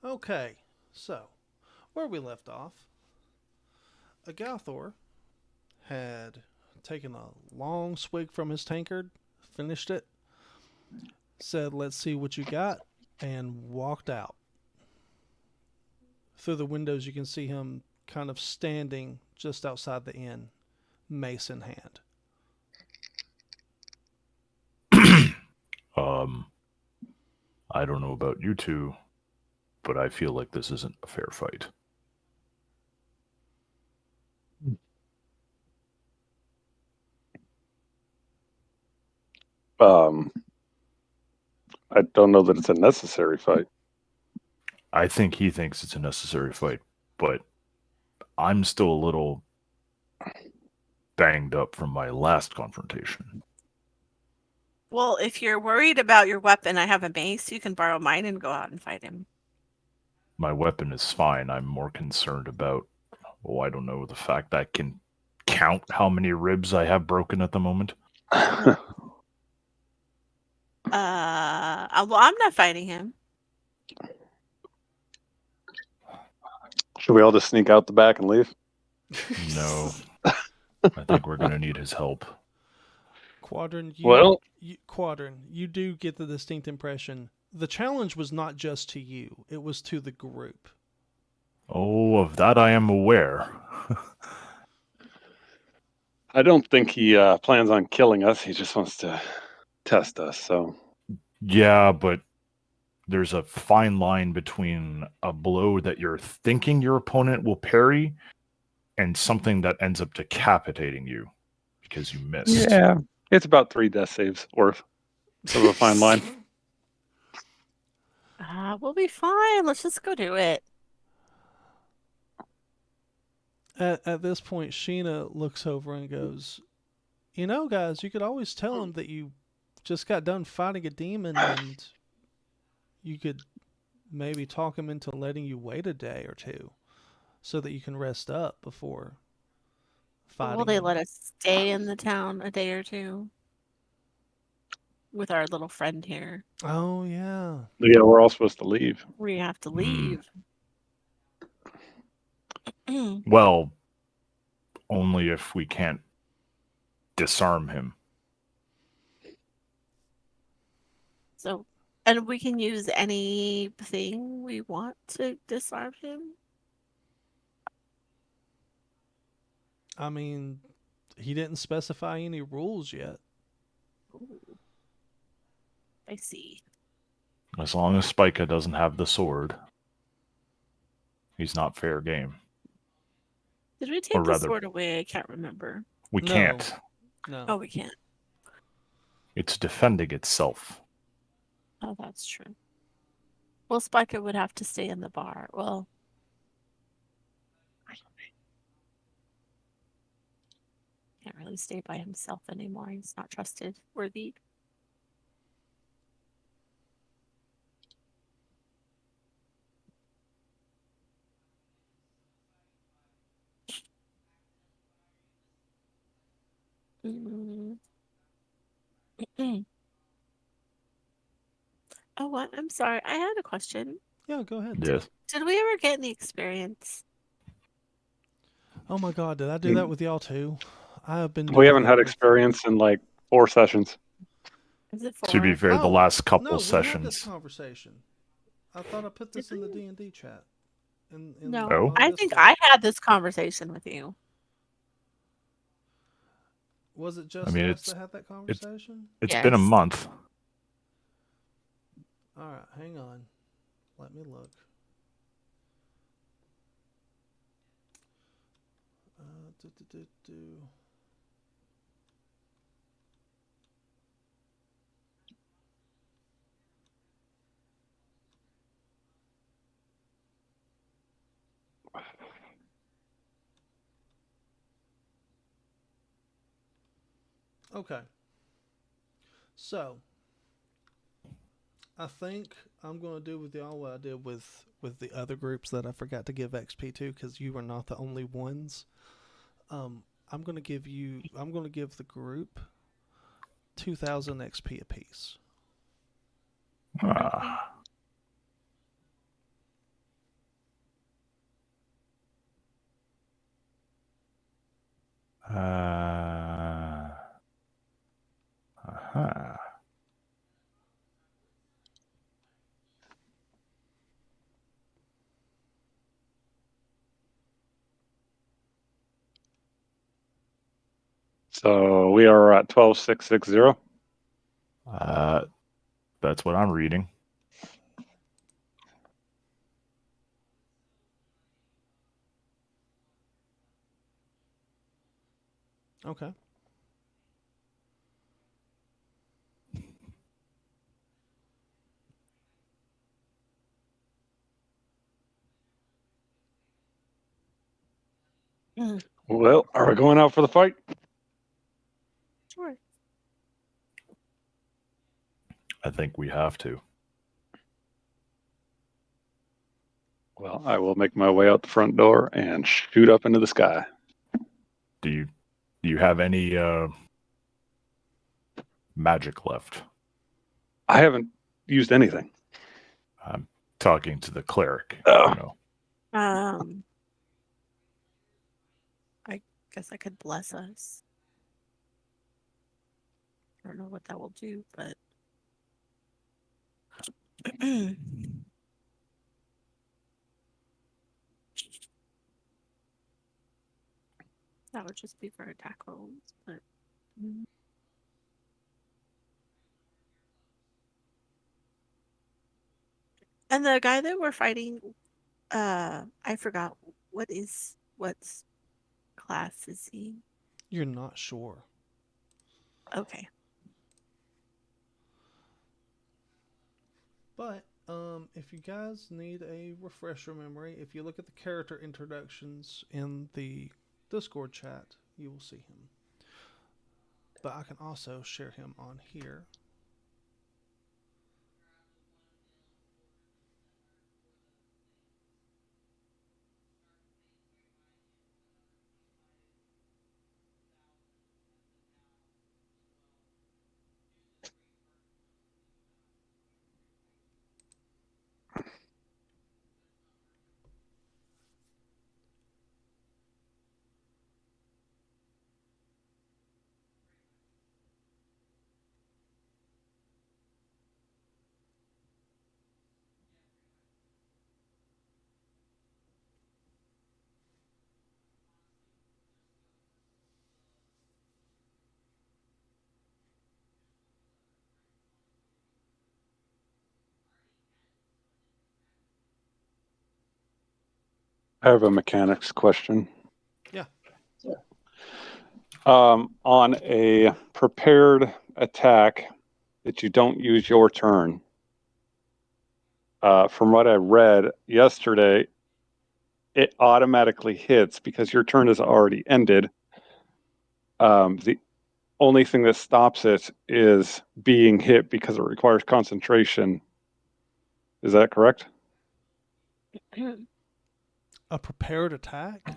Okay, so where we left off, Agalthor had taken a long swig from his tankard, finished it, said, "Let's see what you got," and walked out. Through the windows, you can see him kind of standing just outside the inn, mace in hand. um, I don't know about you two, but I feel like this isn't a fair fight. Um, I don't know that it's a necessary fight. I think he thinks it's a necessary fight, but I'm still a little banged up from my last confrontation. Well, if you're worried about your weapon, I have a mace. You can borrow mine and go out and fight him. My weapon is fine. I'm more concerned about, oh, I don't know, the fact I can count how many ribs I have broken at the moment. Well, I'm not fighting him. Should we all just sneak out the back and leave? No, I think we're going to need his help. Quadrant, Well, you do get the distinct impression the challenge was not just to you; it was to the group. Oh, of that I am aware. I don't think he plans on killing us. He just wants to test us. So Yeah, but there's a fine line between a blow that you're thinking your opponent will parry and something that ends up decapitating you because you missed. yeah, it's about 3 death saves worth of a fine line. We'll be fine. Let's just go do it. At this point, Sheena looks over and goes, "You know, guys, you could always tell him that you just got done fighting a demon, and you could maybe talk him into letting you wait a day or two, so that you can rest up before Will fighting they him." let us stay in the town a day or two with our little friend here? Oh yeah. Yeah, we're all supposed to leave. We have to Hmm. leave. Mm. Well, only if we can't disarm him. So, and we can use anything we want to disarm him. I mean, he didn't specify any rules yet. Ooh, I see. As long as Spica doesn't have the sword, he's not fair game. Did we Or take the rather, sword away? I can't remember. we No, can't. no. Oh, we can't. It's defending itself. Oh, that's true. Well, Spiker would have to stay in the bar. Well, can't really stay by himself anymore. He's not trusted worthy. Mm. Oh, what? I'm sorry. I had a question. Yeah, go ahead. Did Yes. did we ever get any experience? Oh my God, did I do that with y'all too? I have been We doing haven't that had with. experience in like 4 sessions. Is it To be 4? fair, the Oh last couple no, we had this sessions. conversation. I thought I put Did this in the we? D&D chat in No, Oh, on I think Discord. I had this conversation with you. Was it I just mean, us that it's had that it's conversation? it's been a Yes. month. All right, hang on. Let me look. Do, do, do, do. Okay, so I think I'm going to do with y'all what I did with the other groups that I forgot to give XP to because you were not the only ones. I'm going to give you. I'm going to give the group 2,000 XP apiece. Okay. Ah, Uh-huh. So we are at 12660. That's what I'm reading. Okay. Well, are we going out for the fight? Sure. I think we have to. Well, I will make my way out the front door and shoot up into the sky. Do you have any magic left? I haven't used anything. I'm talking to the cleric. Oh. You know. I guess I could bless us. I don't know what that will do, but that would just be for attack rolls. But and the guy that we're fighting, I forgot what's class is he? You're not sure. Okay. But if you guys need a refresher memory, if you look at the character introductions in the Discord chat, you will see him. But I can also share him on here. I have a mechanics question. Yeah. On a prepared attack that you don't use your turn, from what I read yesterday, it automatically hits because your turn is already ended. The only thing that stops it is being hit because it requires concentration. Is that correct? A prepared attack?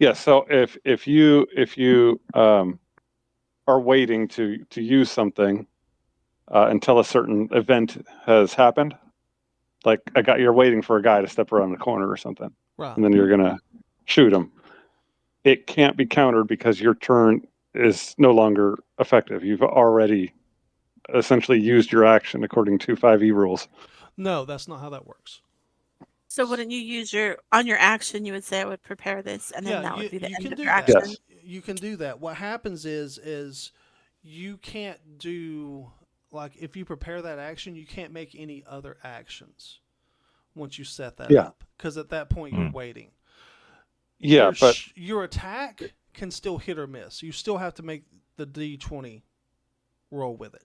Yeah. So if you are waiting to use something until a certain event has happened, like you're waiting for a guy to step around the corner or something, Right. and then you're gonna shoot him. It can't be countered because your turn is no longer effective. You've already essentially used your action according to 5e rules. No, that's not how that works. So wouldn't you use on your action? You would say I would prepare this, and then Yeah, that would be the you end can of do your that. action. Yes. You can do that. What happens is you can't do, like, if you prepare that action, you can't make any other actions once you set that Yeah. up, because at that point you're waiting. Yeah, but your attack can still hit or miss. You still have to make the D20 roll with it.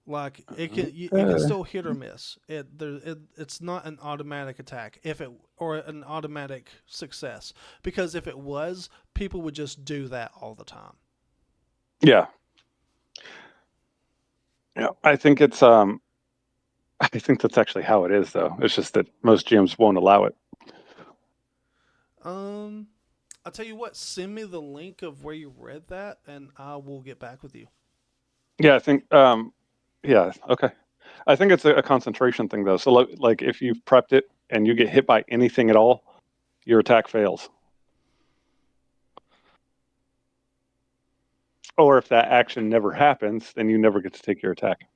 Like you can still hit or miss. It's not an automatic attack or an automatic success, because if it was, people would just do that all the time. yeah. Yeah, I think it's I think that's actually how it is though. It's just that most GMs won't allow it. I'll tell you what. Send me the link of where you read that, and I will get back with you. Yeah, I think yeah, okay. I think it's a concentration thing though. So like if you've prepped it and you get hit by anything at all, your attack fails. Or if that action never happens, then you never get to take your attack.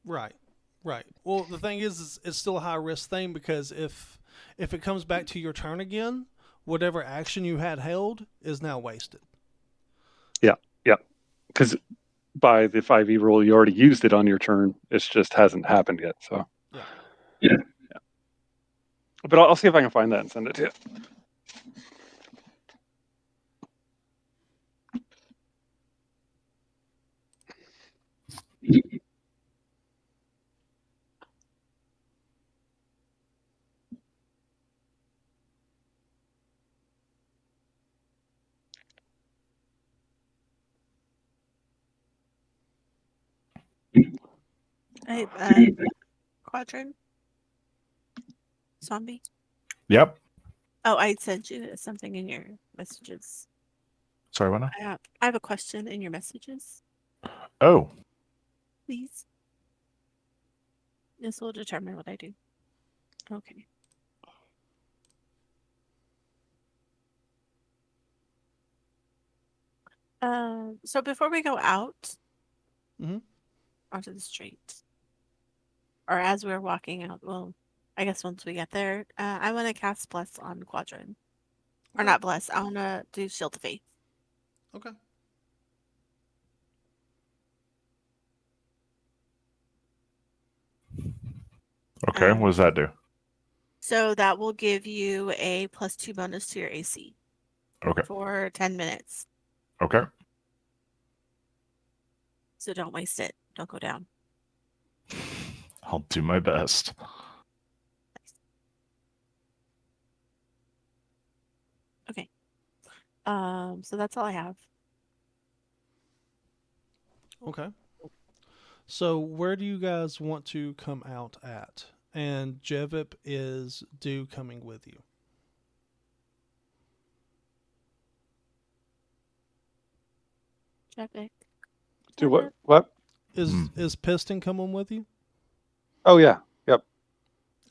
Right. Right. Well, the thing is it's still a high risk thing because if it comes back to your turn again, whatever action you had held is now wasted. Yeah, yeah. Because by the 5e rule, you already used it on your turn. It just hasn't happened yet. So Yeah. yeah. But I'll see if I can find that and send it to you. Hey, Quadrant Zombie. Yep. Oh, I sent you something in your messages. Sorry, what now? I have a question in your messages, Oh, please. This will determine what I do. Okay. So before we go out Mhm. onto the street, or as we're walking out, well, I guess once we get there, I want to cast Bless on Quadrant. Or Okay. not Bless, I want to do Shield of Faith. Okay. okay. What does that do? So that will give you a +2 bonus to your AC Okay. for 10 minutes. Okay. So don't waste it. Don't go down. I'll do my best. Okay. So that's all I have. Okay. So where do you guys want to come out at? And Jevip is due coming with you. Traffic. Do what? What? Is Piston coming with you? Oh yeah. Yep.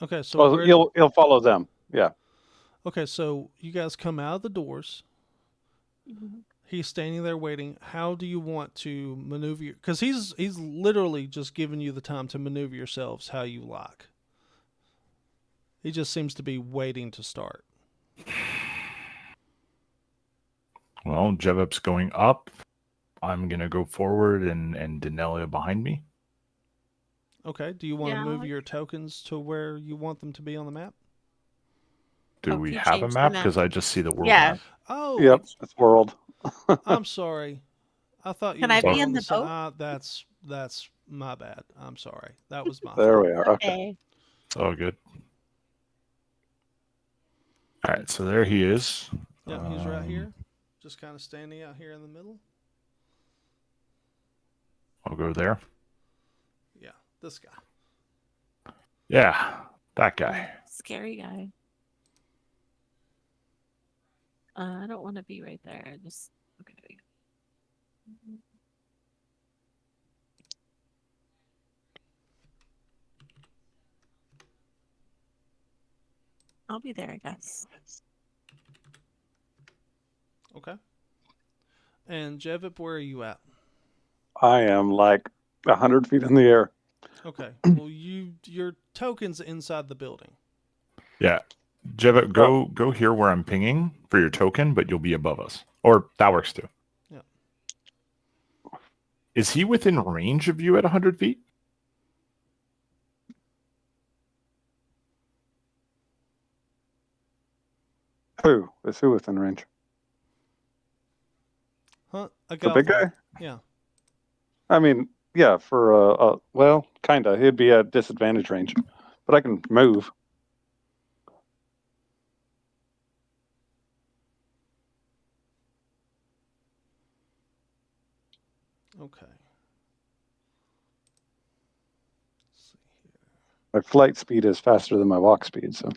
Okay, so Well, he'll follow them. Yeah. Okay, so you guys come out of the doors. Mhm. He's standing there waiting. How do you want to maneuver? Because he's literally just giving you the time to maneuver yourselves how you like. He just seems to be waiting to start. Well, Jevip's going up. I'm gonna go forward and Denelia behind me. Okay. Do you want to Yeah. move your tokens to where you want them to be on the map? Do Oh, we he have a changed the map? map. Because I just see the world Yeah. map. Oh, Yep. It's world. I'm sorry. I thought you Can were I still be on in the the side. boat? That's my bad. I'm sorry. That was my There fault. we are. Okay. It's all good. All right, so there he is. Yep, he's right here, just kind of standing out here in the middle. I'll go there. Yeah, this guy. Yeah, that guy. Scary guy. I don't want to be right there. Just okay. I'll be there, I guess. Okay. And Jevip, where are you at? I am like 100 feet in the air. Okay. Well, your token's inside the building. Yeah, Jevip, Oh, go here where I'm pinging for your token, but you'll be above us. Or that works too. Yeah. Is he within range of you at 100 feet? who is who within range? Huh? The big Agalthur. guy? Yeah. I mean, yeah. For well, kinda. He'd be at disadvantage range, but I can move. Okay. Let's see here. My flight speed is faster than my walk speed, so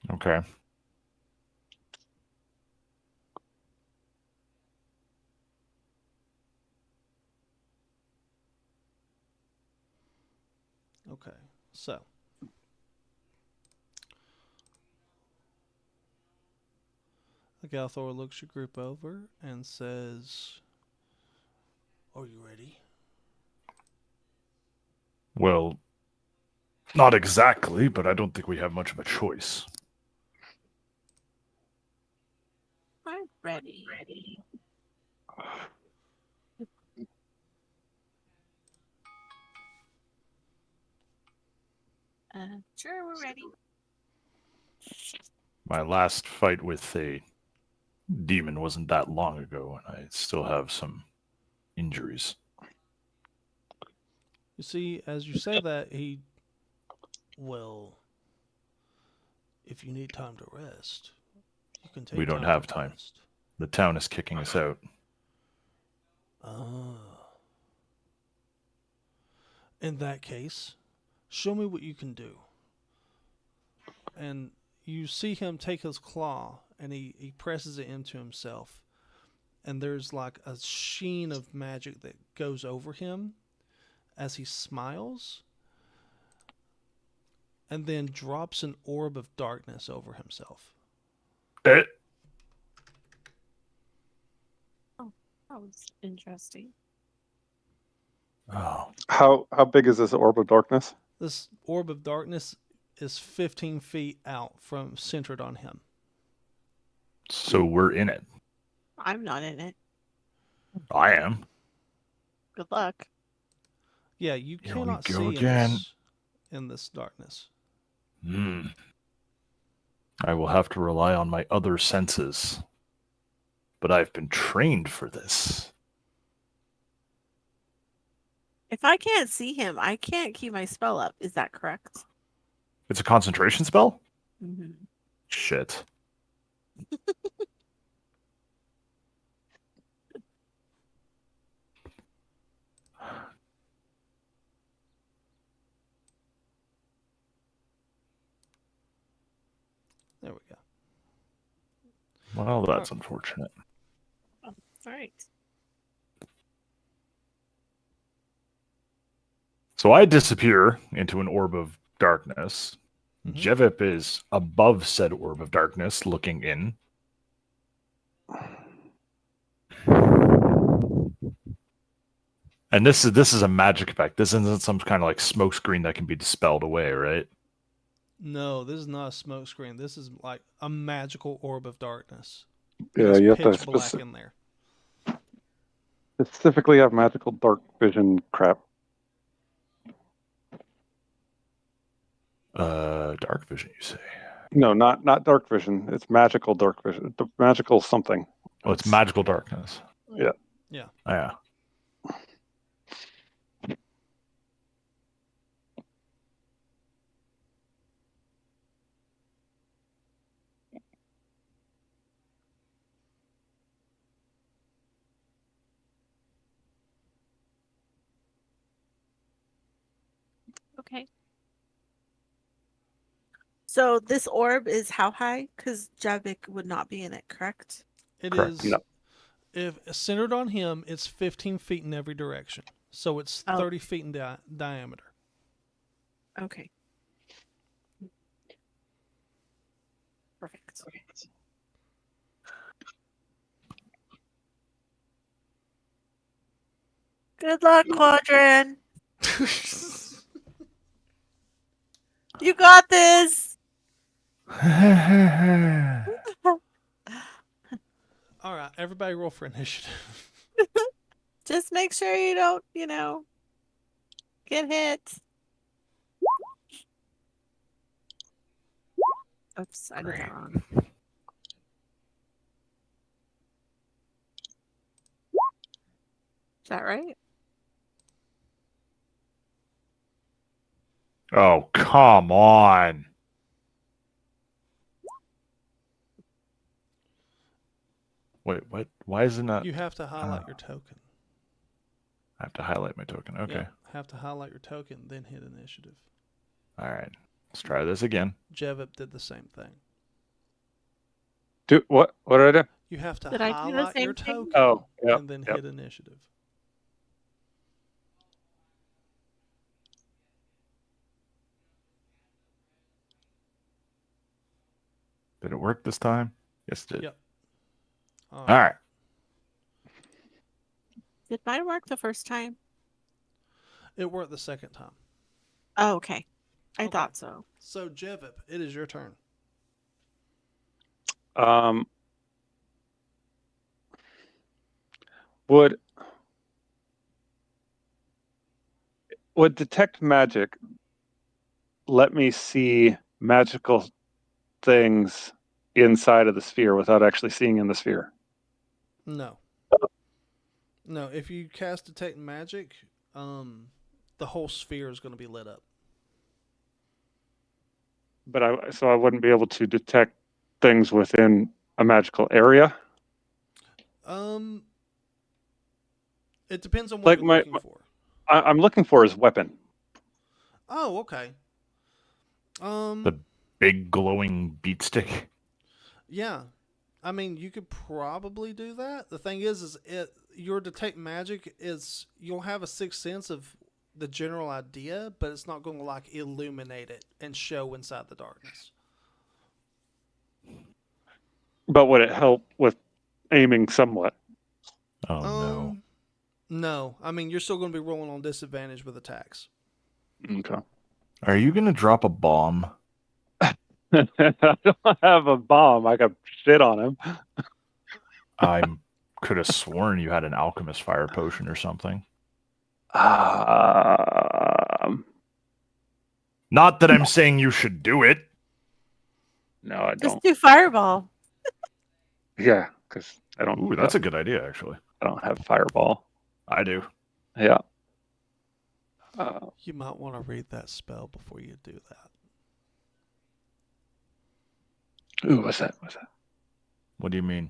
Okay. Okay. So Agalthor looks your group over and says, "Are you ready?" Well, not exactly, but I don't think we have much of a choice. I'm ready. Sure, we're ready. My last fight with a demon wasn't that long ago, and I still have some injuries. You see, as you say that, well, if you need time to rest, you can take We don't time have to time. rest. The town is kicking us out. Ah. In that case, show me what you can do. And you see him take his claw and he presses it into himself. And there's like a sheen of magic that goes over him as he smiles and then drops an orb of darkness over himself. Eh, Oh, that was interesting. Oh, How big is this orb of darkness? This orb of darkness is 15 feet out from centered on him. so we're in it. I'm not in it. I am. Good luck. Yeah, you Here we cannot go see again. in this darkness. I will have to rely on my other senses. But I've been trained for this. If I can't see him, I can't keep my spell up. Is that correct? It's a concentration spell? Mm-hmm. Shit. There we go. Well, that's unfortunate. Oh, all right. So I disappear into an orb of darkness. Mhm. Jevip is above said orb of darkness, looking in. And this is a magic effect. This isn't some kind of like smoke screen that can be dispelled away, right? No, this is not a smoke screen. This is like a magical orb of darkness. Yeah, It's you have to pitch black in there. specifically have magical dark vision crap. Dark vision, you say? No, not dark vision. It's magical dark vision. Magical something. Oh, it's magical darkness. Yeah. Yeah. Oh, yeah. Okay. So this orb is how high? Because Javik would not be in it, correct? It Correct. is No. if centered on him, it's 15 feet in every direction. So it's Oh. 30 feet in diameter. Okay. Perfect. Good luck, Quadrin. You got this. All right, everybody roll for initiative. Just make sure you don't, get hit. Oops, I did that wrong. Is that right? Oh, come on. Wait, what? Why is it not? You have to highlight your token. I have to highlight my token. Okay. Yep, have to highlight your token, then hit initiative. All right. Let's try this again. Jevip did the same thing. Do what? What did I do? You have to Did I do the highlight your same thing? token Oh, yep, and then yep. hit initiative. Did it work this time? Yes, it did. Yep. All All right. right. Did mine work the first time? It worked the second time. Oh, okay. I Okay. thought so. So, Jevip, it is your turn. Um, would would detect magic let me see magical things inside of the sphere without actually seeing in the sphere? No. No, if you cast Detect Magic, the whole sphere is going to be lit up. But I wouldn't be able to detect things within a magical area. Um, it depends on what Like you're looking for. I'm looking for his weapon. Oh, okay. The big glowing beat stick. Yeah. I mean, you could probably do that. The thing is your Detect Magic is you'll have a sixth sense of the general idea, but it's not going to like illuminate it and show inside the darkness. But would it help with aiming somewhat? Oh no. No. I mean, you're still going to be rolling on disadvantage with attacks. Okay. Are you gonna drop a bomb? I don't have a bomb. I got shit on him. I could have sworn you had an alchemist fire potion or something. Not that I'm saying you should do it. No, I Just don't. do fireball. Yeah, because I don't. Ooh, that's a good idea, actually. I don't have fireball. I do. Yeah. You might want to read that spell before you do that. Ooh, what's that? What's that? What do you mean?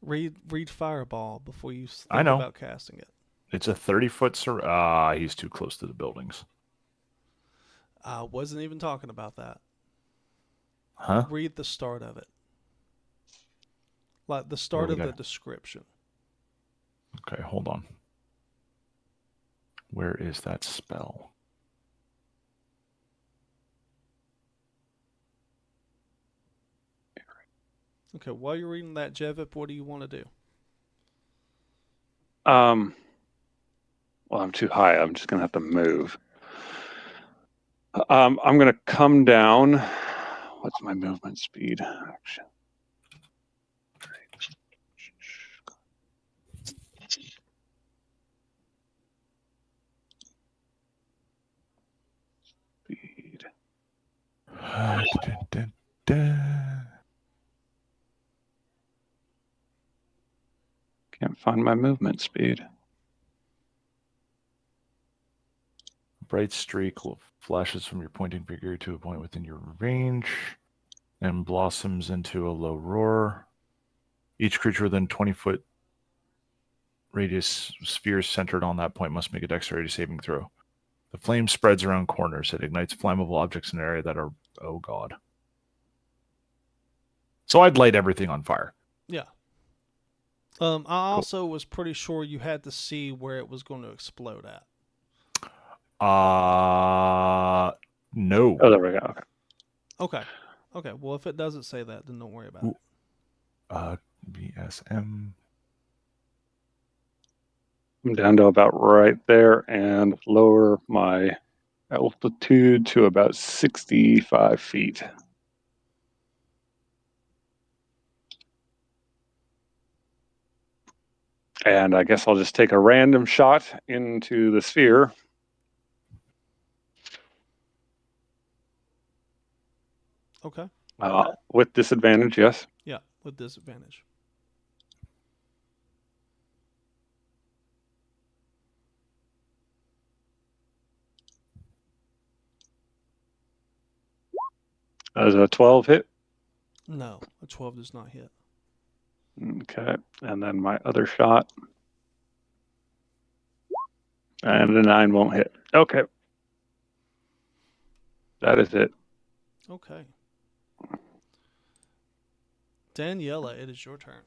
Read Fireball before you I think know. about casting it. It's a 30-foot he's too close to the buildings. I wasn't even talking about that. Huh? Read the start of it. Like the Where start would of I- the description. Okay, hold on. Where is that spell? Okay, while you're reading that, Jevip, what do you want to do? Well, I'm too high. I'm just gonna have to move. I'm gonna come down. What's my movement speed? Action. Speed. Can't find my movement speed. Bright streak flashes from your pointing figure to a point within your range and blossoms into a low roar. Each creature within 20-foot radius sphere centered on that point must make a dexterity saving throw. The flame spreads around corners. It ignites flammable objects in an area that are... Oh, God. So I'd light everything on fire. Yeah. I also was pretty sure you had to see where it was going to explode at. No. Oh, there we go. Okay. Okay. Okay. Well, if it doesn't say that, then don't worry about it. BSM. I'm down to about right there and lower my altitude to about 65 feet. And I guess I'll just take a random shot into the sphere. Okay. With disadvantage, yes. Yeah, with disadvantage. As a 12 hit. No, a 12 does not hit. Okay. And then my other shot. And the 9 won't hit. Okay. That is it. Okay. Daniela, it is your turn.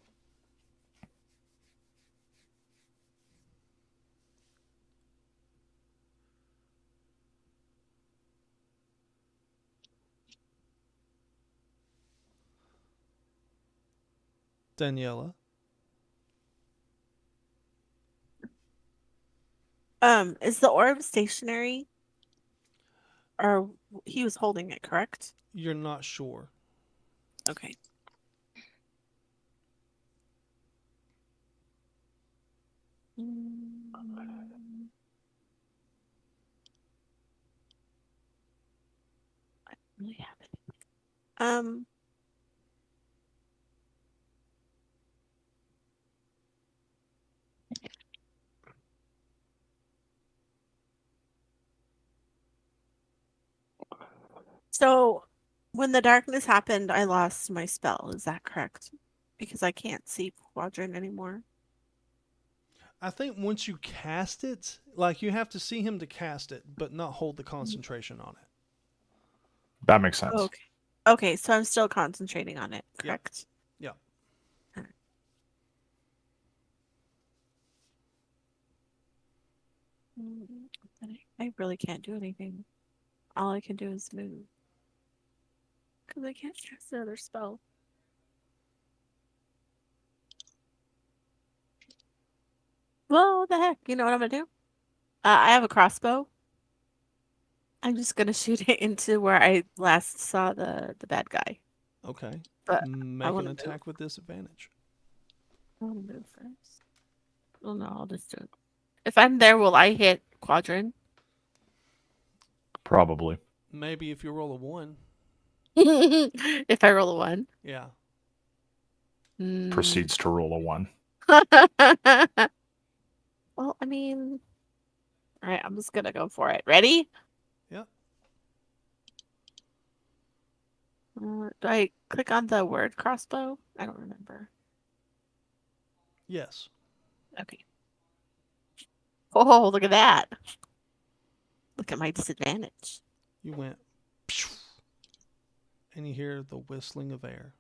Daniela. Is the orb stationary? Or he was holding it, correct? You're not sure. Okay. Mm, I don't really have it. So when the darkness happened, I lost my spell. Is that correct? Because I can't see quadrant anymore. I think once you cast it, like you have to see him to cast it, but not hold the concentration on it. That makes sense. Okay. Okay, so I'm still concentrating on it, Yeah. correct? Yeah. I really can't do anything. All I can do is move. Because I can't cast another spell. Well, what the heck? You know what I'm gonna do? I have a crossbow. I'm just gonna shoot it into where I last saw the bad guy. Okay. But I Make want an to move. attack with disadvantage. I want to move first. Well, no, I'll just do it. If I'm there, will I hit quadrant? Probably. Maybe if you roll a 1. If I roll a 1. Yeah. Proceeds to roll a 1. Well, I mean, all right, I'm just gonna go for it. Ready? Yep. Do I click on the word crossbow? I don't remember. Yes. Okay. Oh, look at that. Look at my disadvantage. You went, and you hear the whistling of air.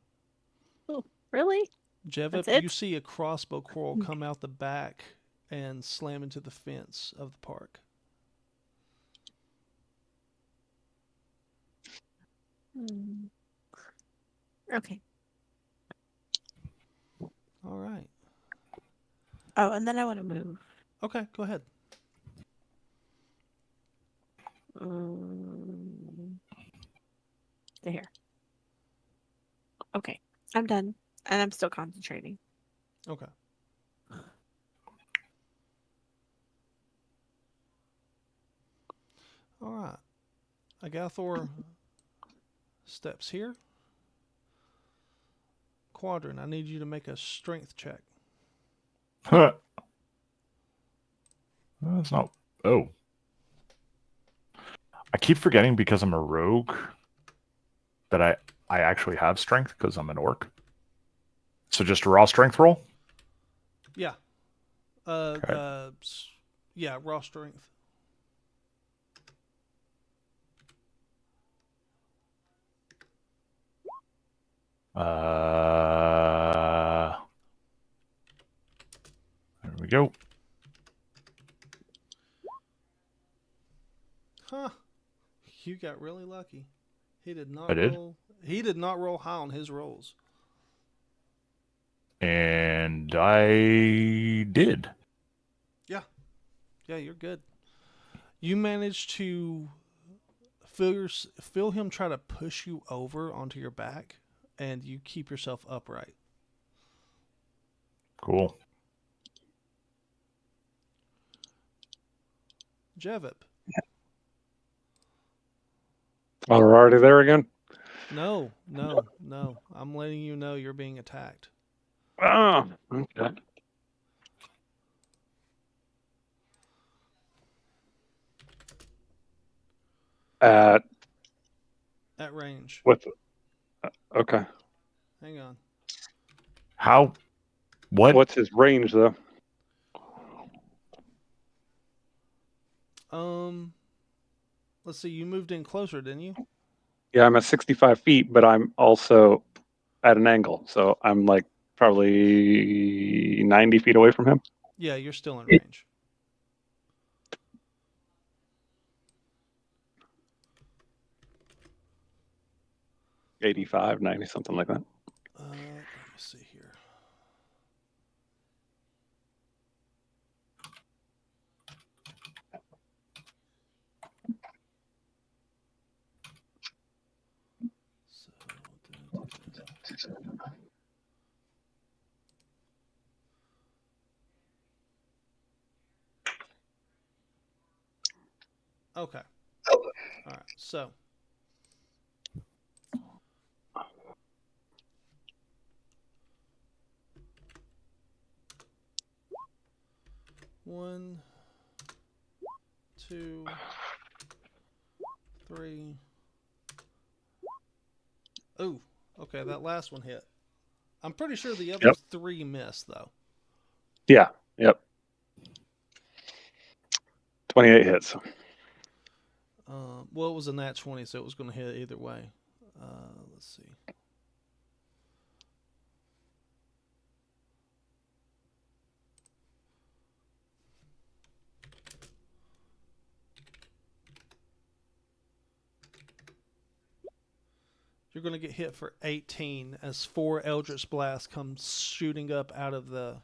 Oh, really? Jevip, That's you it? see a crossbow quarrel come out the back and slam into the fence of the park. Okay. All right. Oh, and then I want to move. Okay, go ahead. There. Okay. I'm done. And I'm still concentrating. Okay. All right. Agalthur steps here. Quadrant, I need you to make a strength check. Huh. That's not. Oh. I keep forgetting because I'm a rogue that I actually have strength because I'm an orc. So just a raw strength roll? Yeah. Okay. Yeah, raw strength. There we go. Huh. You got really lucky. He did not I did. roll. He did not roll high on his rolls. And I did. Yeah, you're good. You managed to feel him try to push you over onto your back, and you keep yourself upright. Cool. Jevip. Oh, we're already there again? No. I'm letting you know you're being attacked. Oh, okay. At At range. what? Okay. Hang on. How? What? What's his range though? Let's see. You moved in closer, didn't you? Yeah, I'm at 65 feet, but I'm also at an angle, so I'm like probably 90 feet away from him. Yeah, you're still in range. $85, 90, something like that. Let me see here. Okay. All right. So one, two, three. Oh, okay. That last one hit. I'm pretty sure the other Yep. three missed though. Yeah. Yep. 28 hits. Well, it was a nat 20, so it was going to hit either way. Let's see. You're going to get hit for 18 as four Eldritch Blasts come shooting up out of the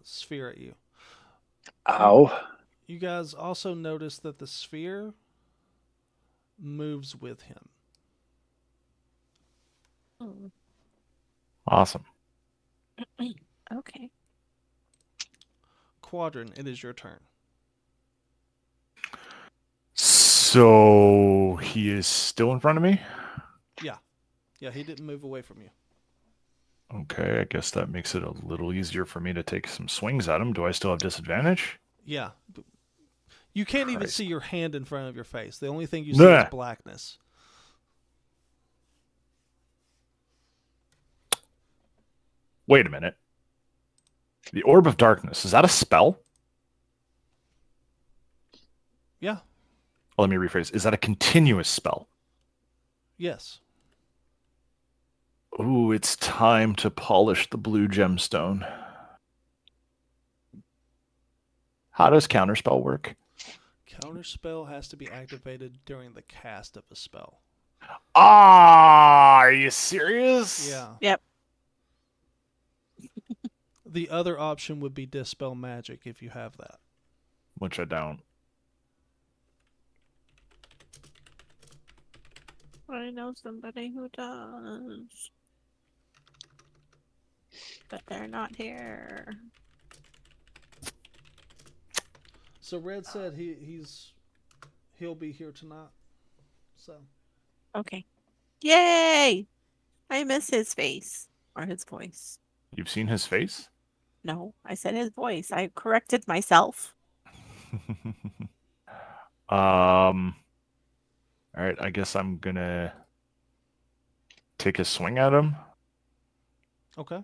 sphere at you. Ow. You guys also notice that the sphere moves with him. Hmm. Awesome. Okay. Quadrant, it is your turn. So he is still in front of me? Yeah, he didn't move away from you. Okay, I guess that makes it a little easier for me to take some swings at him. Do I still have disadvantage? Yeah. You can't even Christ. see your hand in front of your face. The only thing you see is Nah. blackness. Wait a minute. The Orb of Darkness, is that a spell? Yeah. Well, let me rephrase. Is that a continuous spell? Yes. Ooh, it's time to polish the blue gemstone. How does counterspell work? Counterspell has to be activated during the cast of a spell. Ah, are you serious? Yeah. Yep. The other option would be Dispel Magic if you have that. Which I don't. I know somebody who does. But they're not here. So Red said he'll be here tonight. So Okay. Yay! I miss his face. Or his voice. You've seen his face? No, I said his voice. I corrected myself. All right, I guess I'm gonna take a swing at him. okay.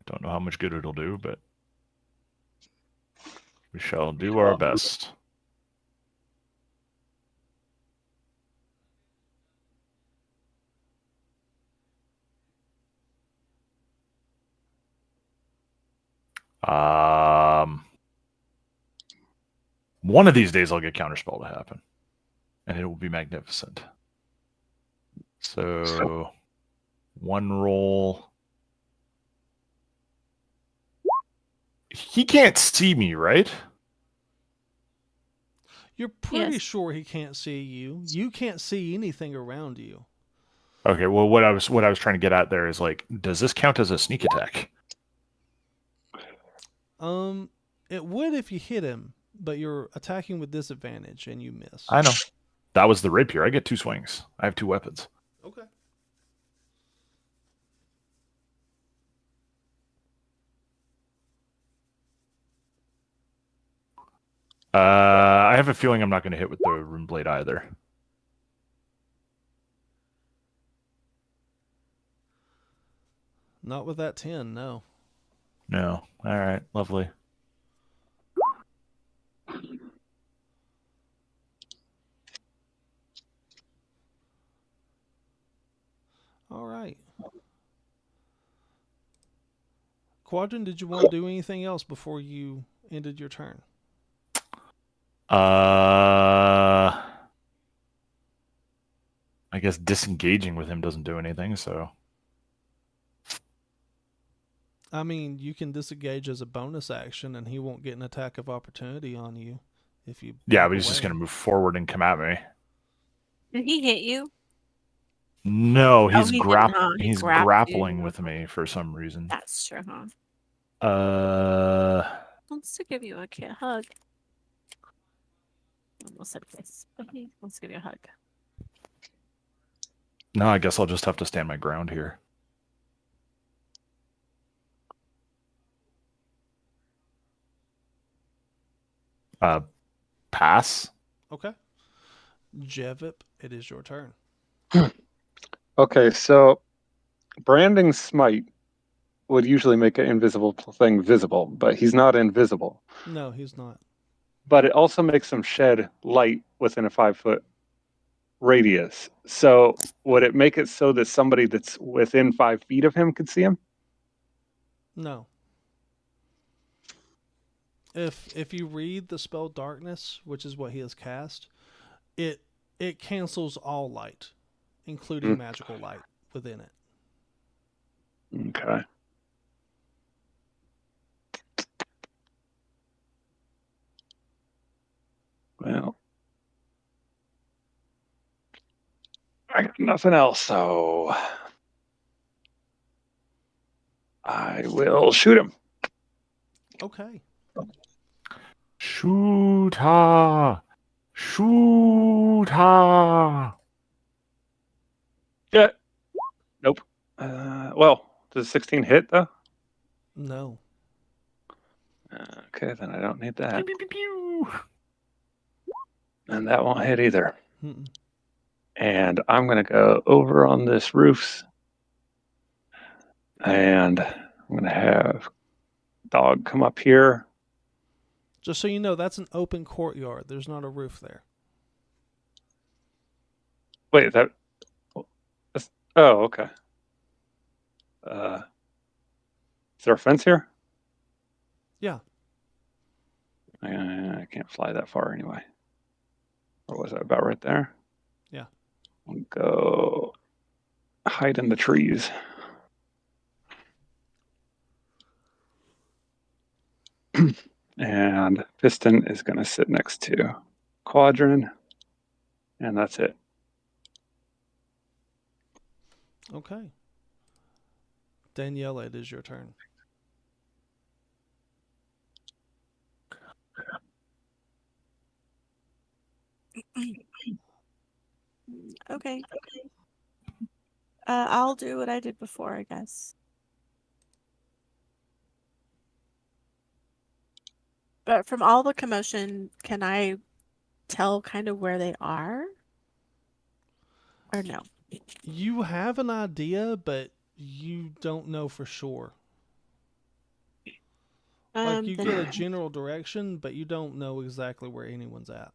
Don't know how much good it'll do, but we shall do our best. One of these days I'll get counterspell to happen, and it will be magnificent. So, one roll. He can't see me, right? You're pretty Yes. sure he can't see you. You can't see anything around you. Okay. Well, what I was trying to get at there is like, does this count as a sneak attack? It would if you hit him, but you're attacking with disadvantage and you miss. I know. That was the rapier. I get 2 swings. I have 2 weapons. Okay. I have a feeling I'm not going to hit with the rune blade either. Not with that 10, no. No. All right. Lovely. All right. Quadrant, did you want to do anything else before you ended your turn? I guess disengaging with him doesn't do anything, so. I mean, you can disengage as a bonus action, and he won't get an attack of opportunity on you if you. Yeah, back but he's just away. going to move forward and come at me. Did he hit you? No, Oh, he's he didn't, huh? He he's grabbed grappling you. with me for some reason. That's true, huh? wants to give you a hug. Almost said kiss, but he wants to give you a hug. No, I guess I'll just have to stand my ground here. Pass. Okay. Jevip, it is your turn. Okay, so branding smite would usually make an invisible thing visible, but he's not invisible. No, he's not. But it also makes him shed light within a 5-foot radius. So would it make it so that somebody that's within 5 feet of him could see him? No. If you read the spell darkness, which is what he has cast, it cancels all light, including magical light within it. Okay. Well, I got nothing else, so I will shoot him. Okay. Shoot her! Shoot her! Yeah. Nope. Well, does 16 hit though? No. Okay, then I don't need that. Pew, pew, pew, pew. And that won't hit either. Mm-mm. And I'm going to go over on this roofs. And I'm going to have dog come up here. Just so you know, that's an open courtyard. There's not a roof there. Wait, that's, oh, okay. Is there a fence here? Yeah. I can't fly that far anyway. Or was that about right there? Yeah. I'll go hide in the trees. And Piston is going to sit next to Quadrin. And that's it. Okay. Daniela, it is your turn. Okay. I'll do what I did before, I guess. But from all the commotion, can I tell kind of where they are? Or no? You have an idea, but you don't know for sure. Like you get a Then general direction, but you don't know exactly where anyone's at.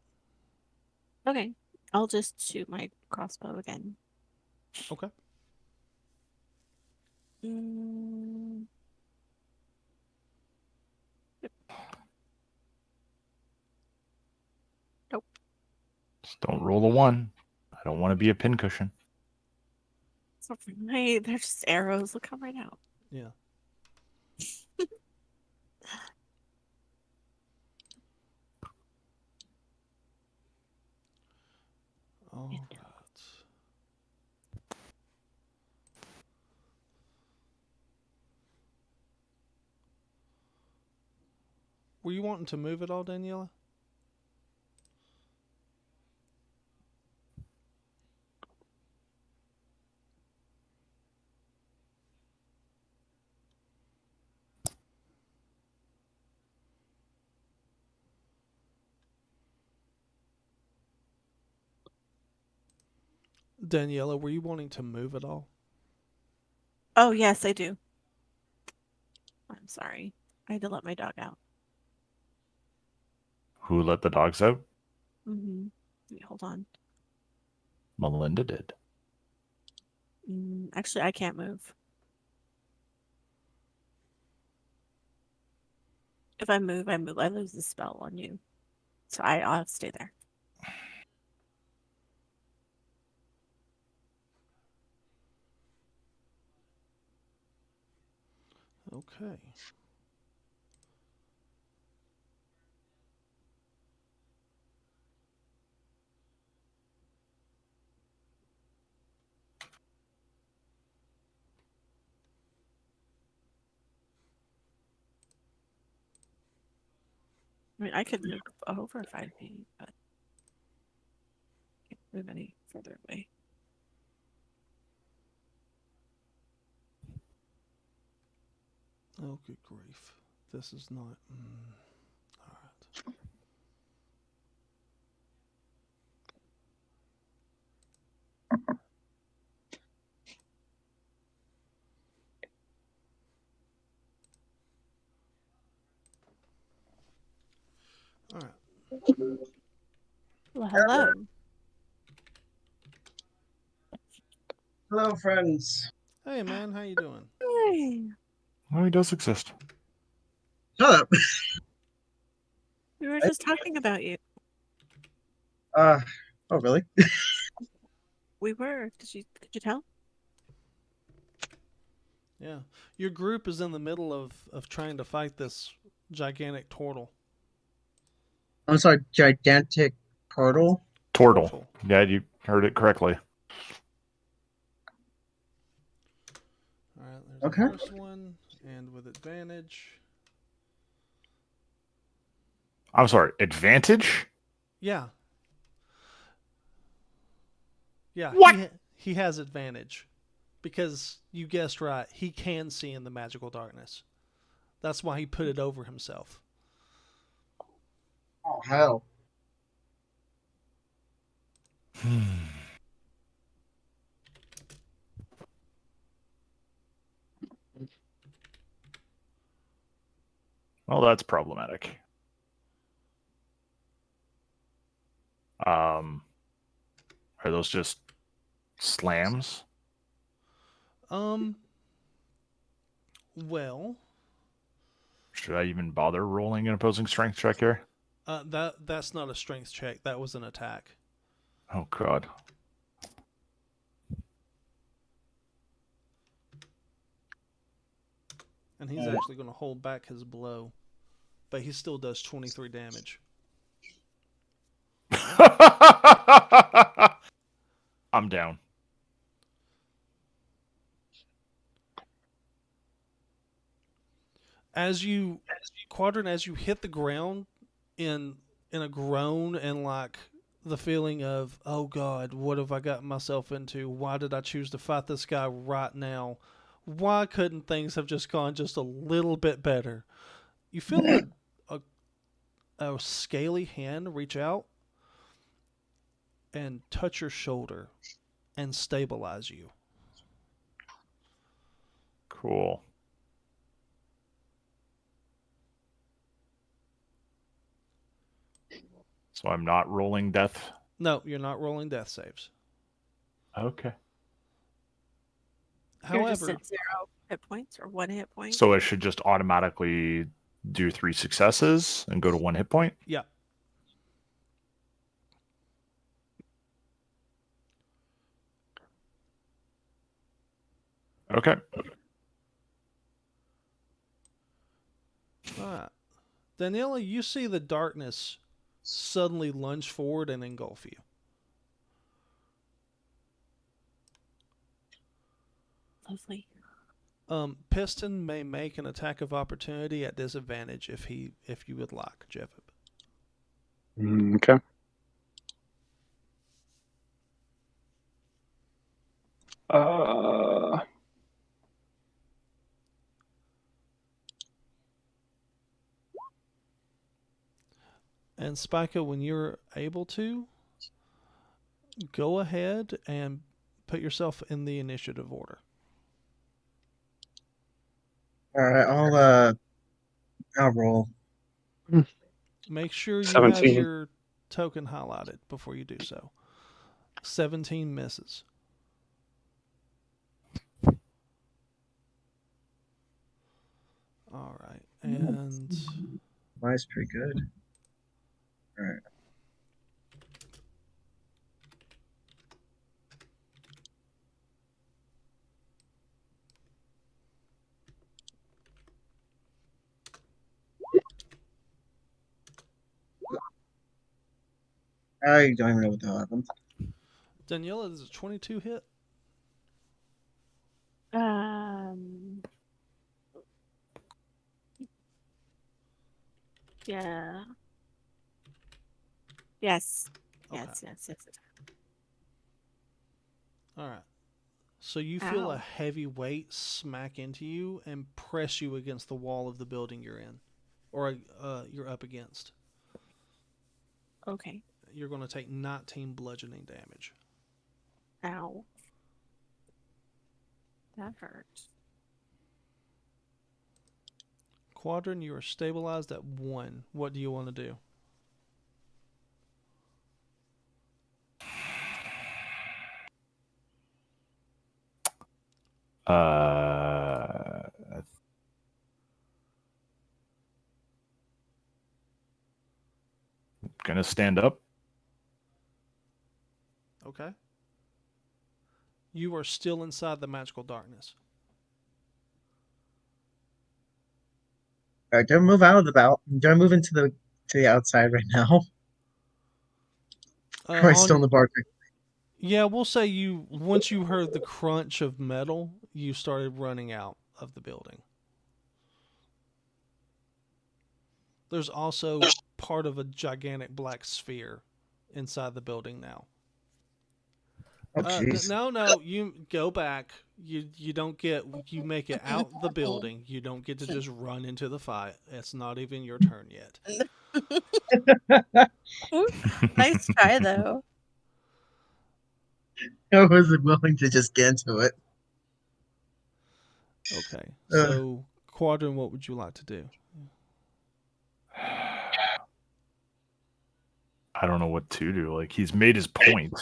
okay. I'll just shoot my crossbow again. Okay. Mm, nope. Just don't roll a 1. I don't want to be a pincushion. It's not right. They're just arrows. They'll come right out. Yeah. All right. Were you wanting to move at all, Daniela? Daniela, were you wanting to move at all? Oh, yes, I do. I'm sorry. I had to let my dog out. Who let the dogs out? Wait, hold on. Melinda did. Actually, I can't move. If I move, I lose the spell on you. So I'll have to stay there. Okay. I mean, I could move over 5 feet, but can't move any further away. Oh, good grief. This is not. All right. All right. Well, hello. Hello, friends. Hey, man, how you doing? Hey, Well, he does exist. Shut up. we were just talking about you. Oh, really? We were. Could you tell? Yeah. Your group is in the middle of trying to fight this gigantic turtle. I'm sorry, gigantic portal. Tortle. Yeah, you heard it correctly. All right, there's Okay. the first one, and with advantage. I'm sorry, advantage? Yeah. Yeah, What? he has advantage. Because you guessed right, he can see in the magical darkness. That's why he put it over himself. Oh, hell. Well, that's problematic. Are those just slams? Well, Should I even bother rolling an opposing strength check here? that's not a strength check. That was an attack. Oh, God. And he's actually going to hold back his blow. But he still does 23 damage. I'm down. As you hit the ground in a groan and like the feeling of, oh God, what have I gotten myself into? Why did I choose to fight this guy right now? Why couldn't things have just gone just a little bit better? You feel a scaly hand reach out and touch your shoulder and stabilize you. Cool. So I'm not rolling death? No, you're not rolling death saves. Okay. You're just However, at 0 hit points or 1 hit point. So it should just automatically do 3 successes and go to 1 hit point? yeah. Okay. All right. Daniela, you see the darkness suddenly lunge forward and engulf you. Lovely. Piston may make an attack of opportunity at disadvantage if you would like, Jeff. Okay. Uh, And Spica, when you're able to, go ahead and put yourself in the initiative order. All right, I'll roll. Make sure you have 17. your token highlighted before you do so. 17 misses. All right, and Mine's pretty good. All right. I don't even know what the hell happened. Daniela, is a 22 hit? Yeah. Yes. Okay. Yes. All right. So you feel a Ow. heavy weight smack into you and press you against the wall of the building you're in, or you're up against. Okay. You're going to take 19 bludgeoning damage. Ow. That hurts. Quadrant, you are stabilized at 1. What do you want to do? Uh, gonna stand up. Okay. You are still inside the magical darkness. All right, don't move out of the belt. Don't move into the outside right now. Or still in On the bar. Yeah, we'll say you once you heard the crunch of metal, you started running out of the building. There's also part of a gigantic black sphere inside the building now. Oh jeez. No, you go back. You don't get you make it out the building. You don't get to just run into the fight. It's not even your turn yet. Nice try, though. I wasn't willing to just get into it. Okay. So, Quadrant, what would you like to do? I don't know what to do. Like, he's made his point.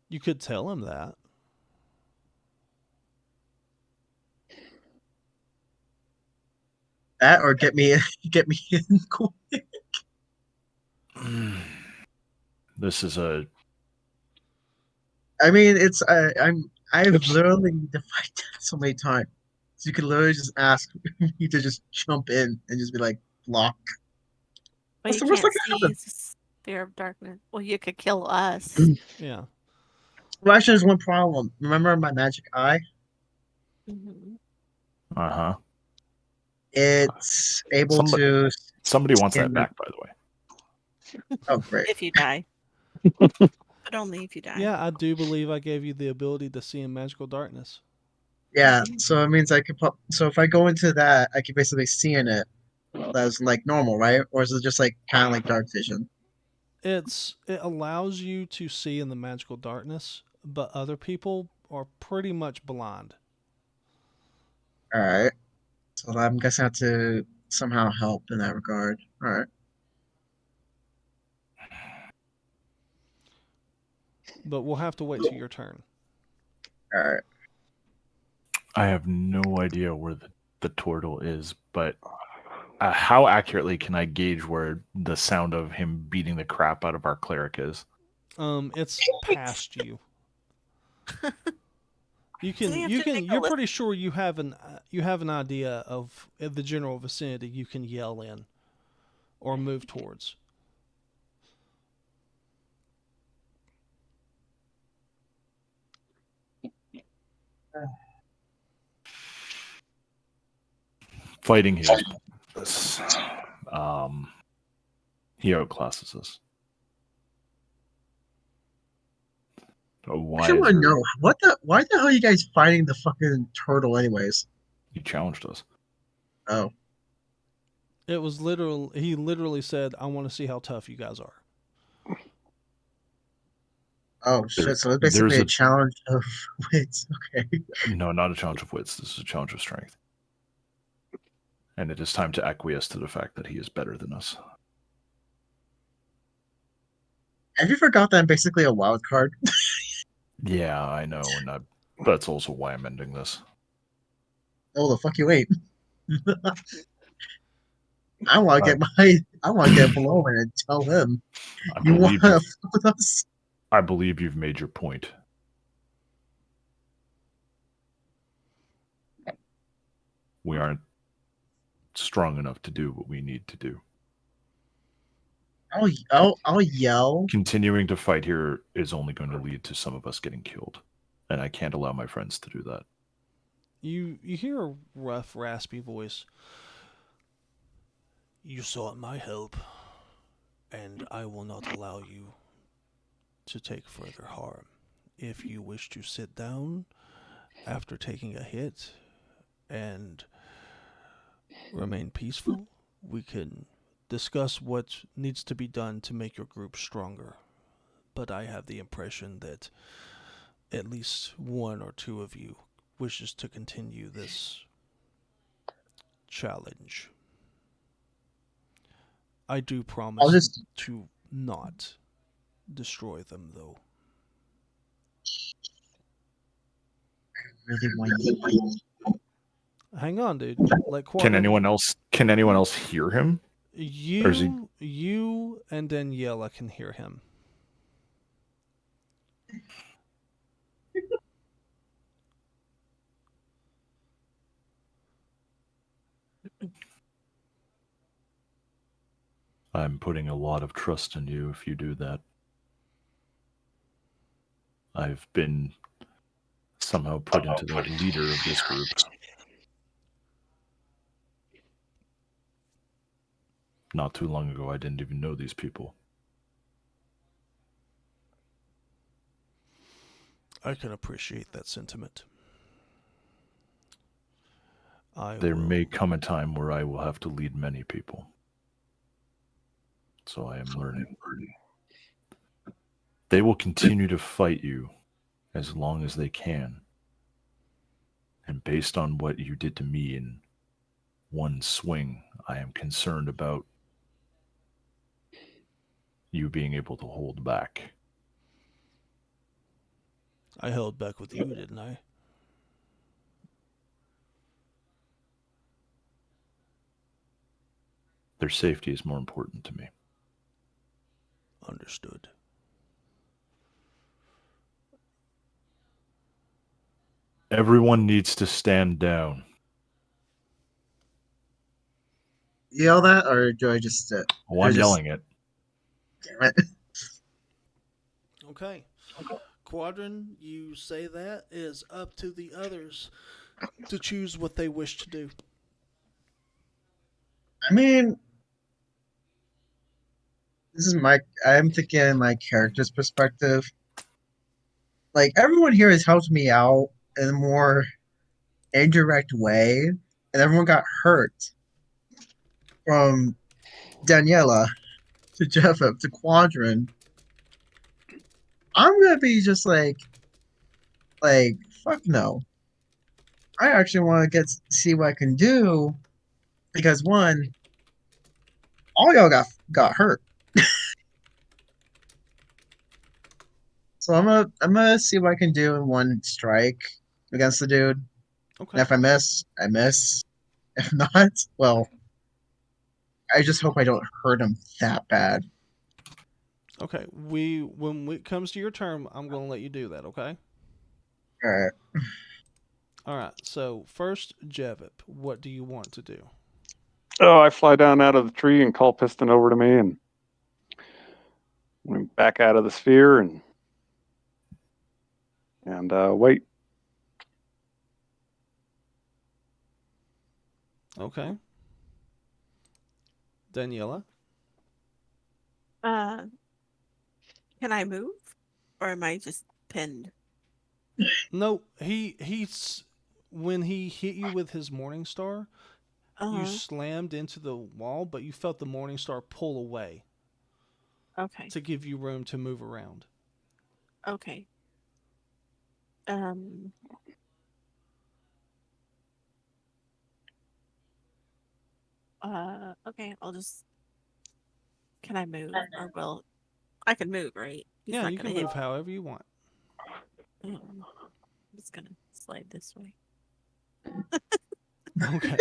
You could tell him that. That or get me get me in cool. This is a I mean, I've literally defied that so many times. So you could literally just ask me to just jump in and just be like, block. But What's you the worst that can't can see happen? sphere of darkness. Well, you could kill us. Yeah. Well, actually, there's one problem. Remember my magic eye? Mhm. uh-huh. It's able Somebody to somebody wants scan that me. back, by the way. Oh, great. If you die. But only if you die. Yeah, I do believe I gave you the ability to see in magical darkness. Yeah, so it means I could put. So if I go into that, I could basically see in it as like normal, right? Or is it just like kind of like dark vision? It allows you to see in the magical darkness, but other people are pretty much blind. All right. So I'm guessing I have to somehow help in that regard. All right. But we'll have to wait till your turn. All right. I have no idea where the turtle is, but how accurately can I gauge where the sound of him beating the crap out of our cleric is? It's past you. So you have to make a You're list. pretty sure you have an idea of the general vicinity you can yell in or move towards. Fighting here is pointless. He outclasses us. But I why actually is want to there? know why the hell are you guys fighting the fucking turtle anyways? He challenged us. Oh. It was literal. He literally said, "I want to see how tough you guys are." Oh shit! So it's There's basically a a challenge of wits. Okay. no, not a challenge of wits. This is a challenge of strength. And it is time to acquiesce to the fact that he is better than us. Have you forgot that I'm basically a wild card? Yeah, I know, and that's also why I'm ending this. Oh, the fuck you wait. I, I want to get below and tell him I you want believe to you've fuck with us. I believe you've made your point. We aren't strong enough to do what we need to do. I'll yell. Continuing to fight here is only going to lead to some of us getting killed, and I can't allow my friends to do that. You hear a rough, raspy voice. You sought my help, and I will not allow you to take further harm. If you wish to sit down after taking a hit and remain peaceful, we can discuss what needs to be done to make your group stronger. But I have the impression that at least one or two of you wishes to continue this challenge. I do I'll promise just to not destroy them, though. really want you. Hang on, dude. Let Can Quadrant. anyone else hear him? Or is he You, and Daniela can hear him. I'm putting a lot of trust in you if you do that. I've been somehow put into the leader of this group. Not too long ago, I didn't even know these people. I can appreciate that sentiment. I There will. may come a time where I will have to lead many people. So I am learning. They will continue to fight you as long as they can. And based on what you did to me in one swing, I am concerned about you being able to hold back. I held back with you, didn't I? Their safety is more important to me. Understood. Everyone needs to stand down. Yell that, or do I just Oh, or I'm just yelling it. damn it? Okay. Quadrant, you say that. It is up to the others to choose what they wish to do. I mean, this is my. I'm thinking in my character's perspective. Like everyone here has helped me out in a more indirect way, and everyone got hurt from Daniela to Jeff to Quadrant. I'm gonna be just like fuck no. I actually want to see what I can do because one, all y'all got hurt. So I'm gonna see what I can do in one strike against the dude. And Okay. if I miss, I miss. If not, well, I just hope I don't hurt him that bad. Okay. When it comes to your turn, I'm going to let you do that, okay? All right. All right. So, first, Jevip, what do you want to do? Oh, I fly down out of the tree and call Piston over to me and went back out of the sphere and wait. Okay. Daniela? Uh, can I move, or am I just pinned? No, he's when he hit you with his morning star, you Uh, slammed into the wall, but you felt the morning star pull away okay, to give you room to move around. okay. Um, okay. I'll just. Can I move, or will I can move, right? He's Yeah, not you gonna can hit. move however you want. I'm just gonna slide this way Okay.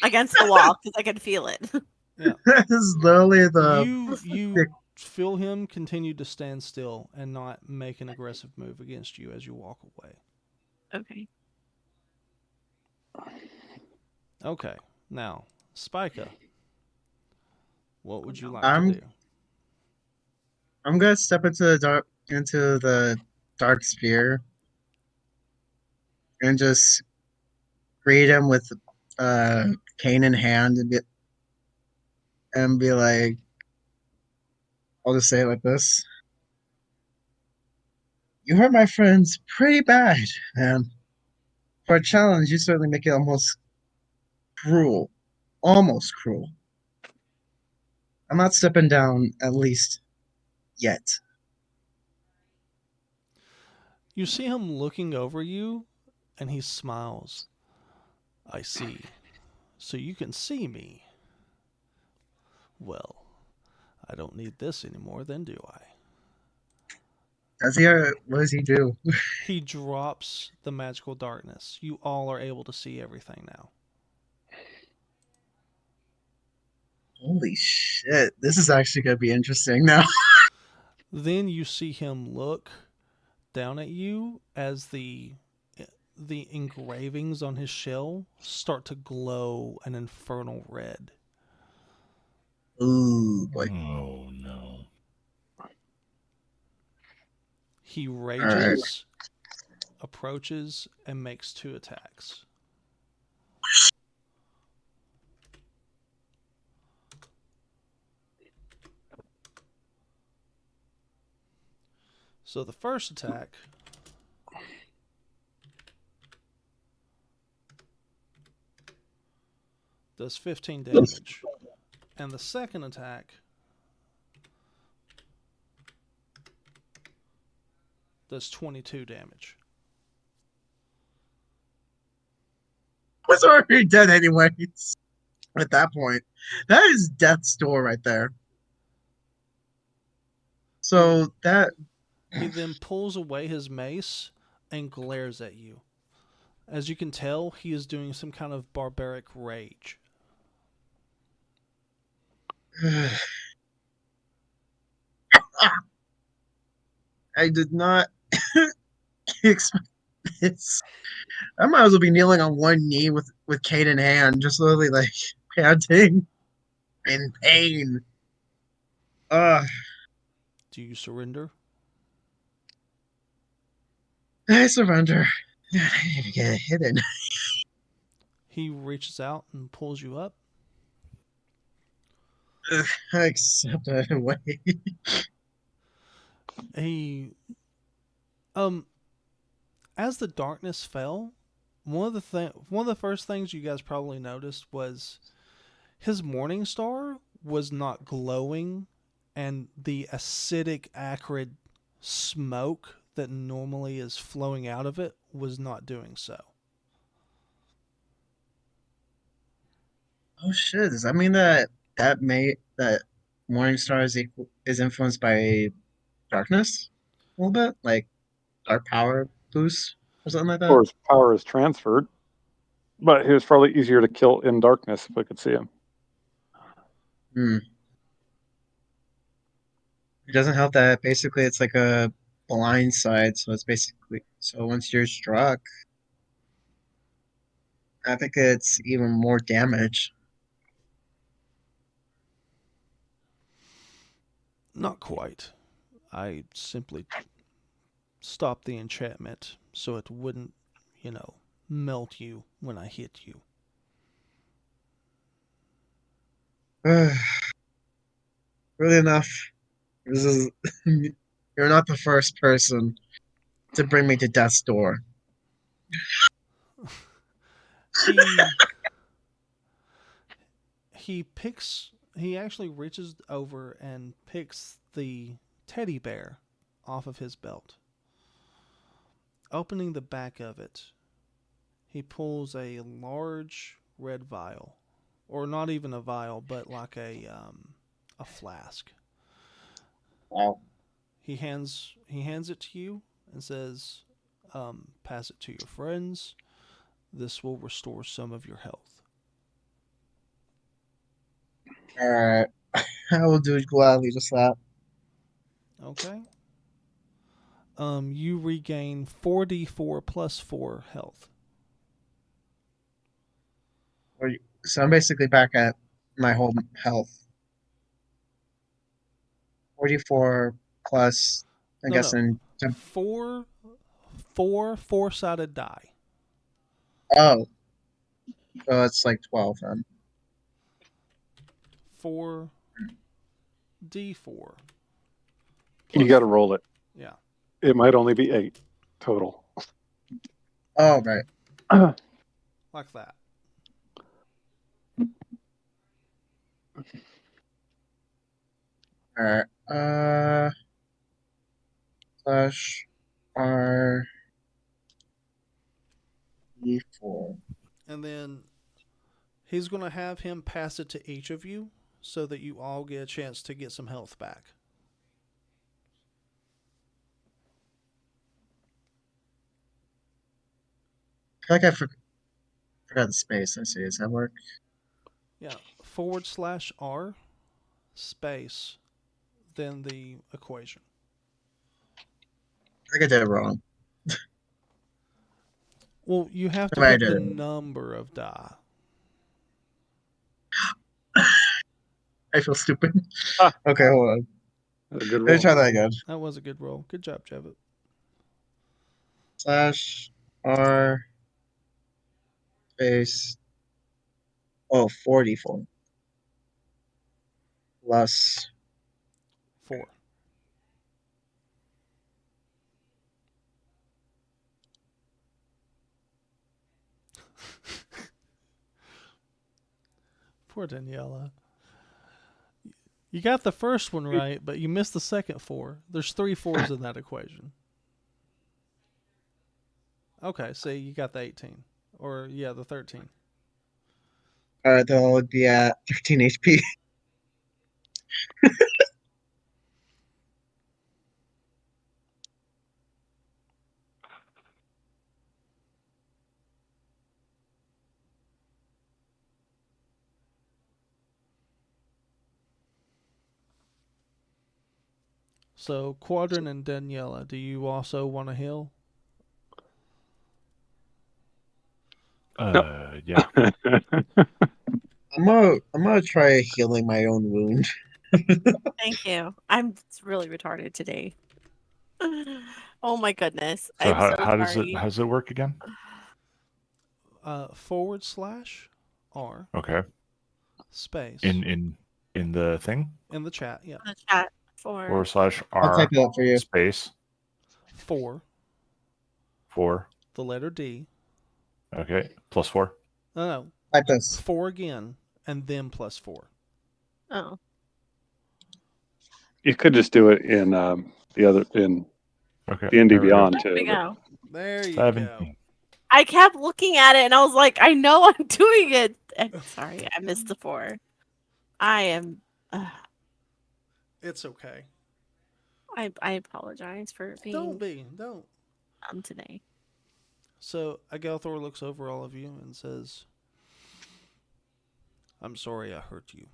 against the wall because I can feel it. Yeah. This is literally the You feel him continue to stand still and not make an aggressive move against you as you walk away. Okay. Okay. Now, Spica, what would you like to I'm do? I'm gonna step into the dark sphere and just greet him with cane in hand and be like, I'll just say it like this: "You hurt my friends pretty bad, man. For a challenge, you certainly make it cruel, almost cruel. I'm not stepping down, at least yet." You see him looking over you, and he smiles. I see. So you can see me. Well, I don't need this anymore, then do I? Does he? What does he do? He drops the magical darkness. You all are able to see everything now. Holy shit! This is actually gonna be interesting now. Then you see him look down at you as the engravings on his shell start to glow an infernal red. Ooh boy! Oh no. He All right. rages, approaches, and makes 2 attacks. So the first attack does 15 damage, and the second attack does 22 damage. Was already dead anyways. At that point, that is death's door right there. So that He then pulls away his mace and glares at you. As you can tell, he is doing some kind of barbaric rage. I did not expect this. I might as well be kneeling on one knee with Kate in hand, just literally like panting in pain. Uh, Do you surrender? I surrender. I need to get hidden. He reaches out and pulls you up. I accept it anyway. He um as the darkness fell, one of the first things you guys probably noticed was his morning star was not glowing, and the acidic, acrid smoke that normally is flowing out of it was not doing so. Oh shit! Does that mean that Morningstar is influenced by darkness a little bit, like dark power boost or something like that? Or his power is transferred, but he was probably easier to kill in darkness if we could see him. Hmm. It doesn't help that basically it's like a blind side, so it's basically so once you're struck, I think it's even more damage. Not quite. I simply stopped the enchantment so it wouldn't, you know, melt you when I hit you. Really enough, this is you're not the first person to bring me to death's door. He he actually reaches over and picks the teddy bear off of his belt. Opening the back of it, he pulls a large red vial, or not even a vial, but like a flask. Wow. He hands it to you and says, "Pass it to your friends. This will restore some of your health." All right, I will do it gladly. Just that. Okay. You regain 4d4 plus 4 health. So I'm basically back at my whole health. 44 plus, I'm No, no. guessing. Four four-sided die. Oh, so it's like 12 then. 4d4. You got to roll it. Yeah. It might only be 8 total. Oh, right. Like that. Alright. Slash R E4. And then he's going to have him pass it to each of you so that you all get a chance to get some health back. I feel like I forgot the space. I see. Does that work? Yeah. /R space, then the equation. I think I did it wrong. Well, you have to If I pick the did. number of die. I feel stupid. Ah. Okay, hold on. A good Let me roll. try that again. That was a good roll. Good job, Javit. Slash R space. Oh, 44. Plus. 4. Poor Daniela. You got the first one right, but you missed the second 4. There's 3 4s in that equation. Okay, so you got the 18. Or, yeah, the 13. Alright, then I'll be at 13 HP. So, Quadrant and Daniela, do you also want to heal? Yeah. I'm gonna try healing my own wound. Thank you. I'm really retarded today. Oh my goodness. So I'm so how sorry. does it work again? /R Okay. space In the thing? in the chat. Yeah. The chat for I'll type /R it up for you. space 4, 4. the letter D. Okay. +4. No, Type this. 4 again, and then +4. oh. You could just do it in the other in Okay. D&D There we go. Beyond There we too. But go. There you go. 17. I kept looking at it and I was like, I know I'm doing it. And sorry, I missed the 4. I am. It's okay. I apologize for being Don't. dumb today. So Agalthor looks over all of you and says, I'm sorry I hurt you.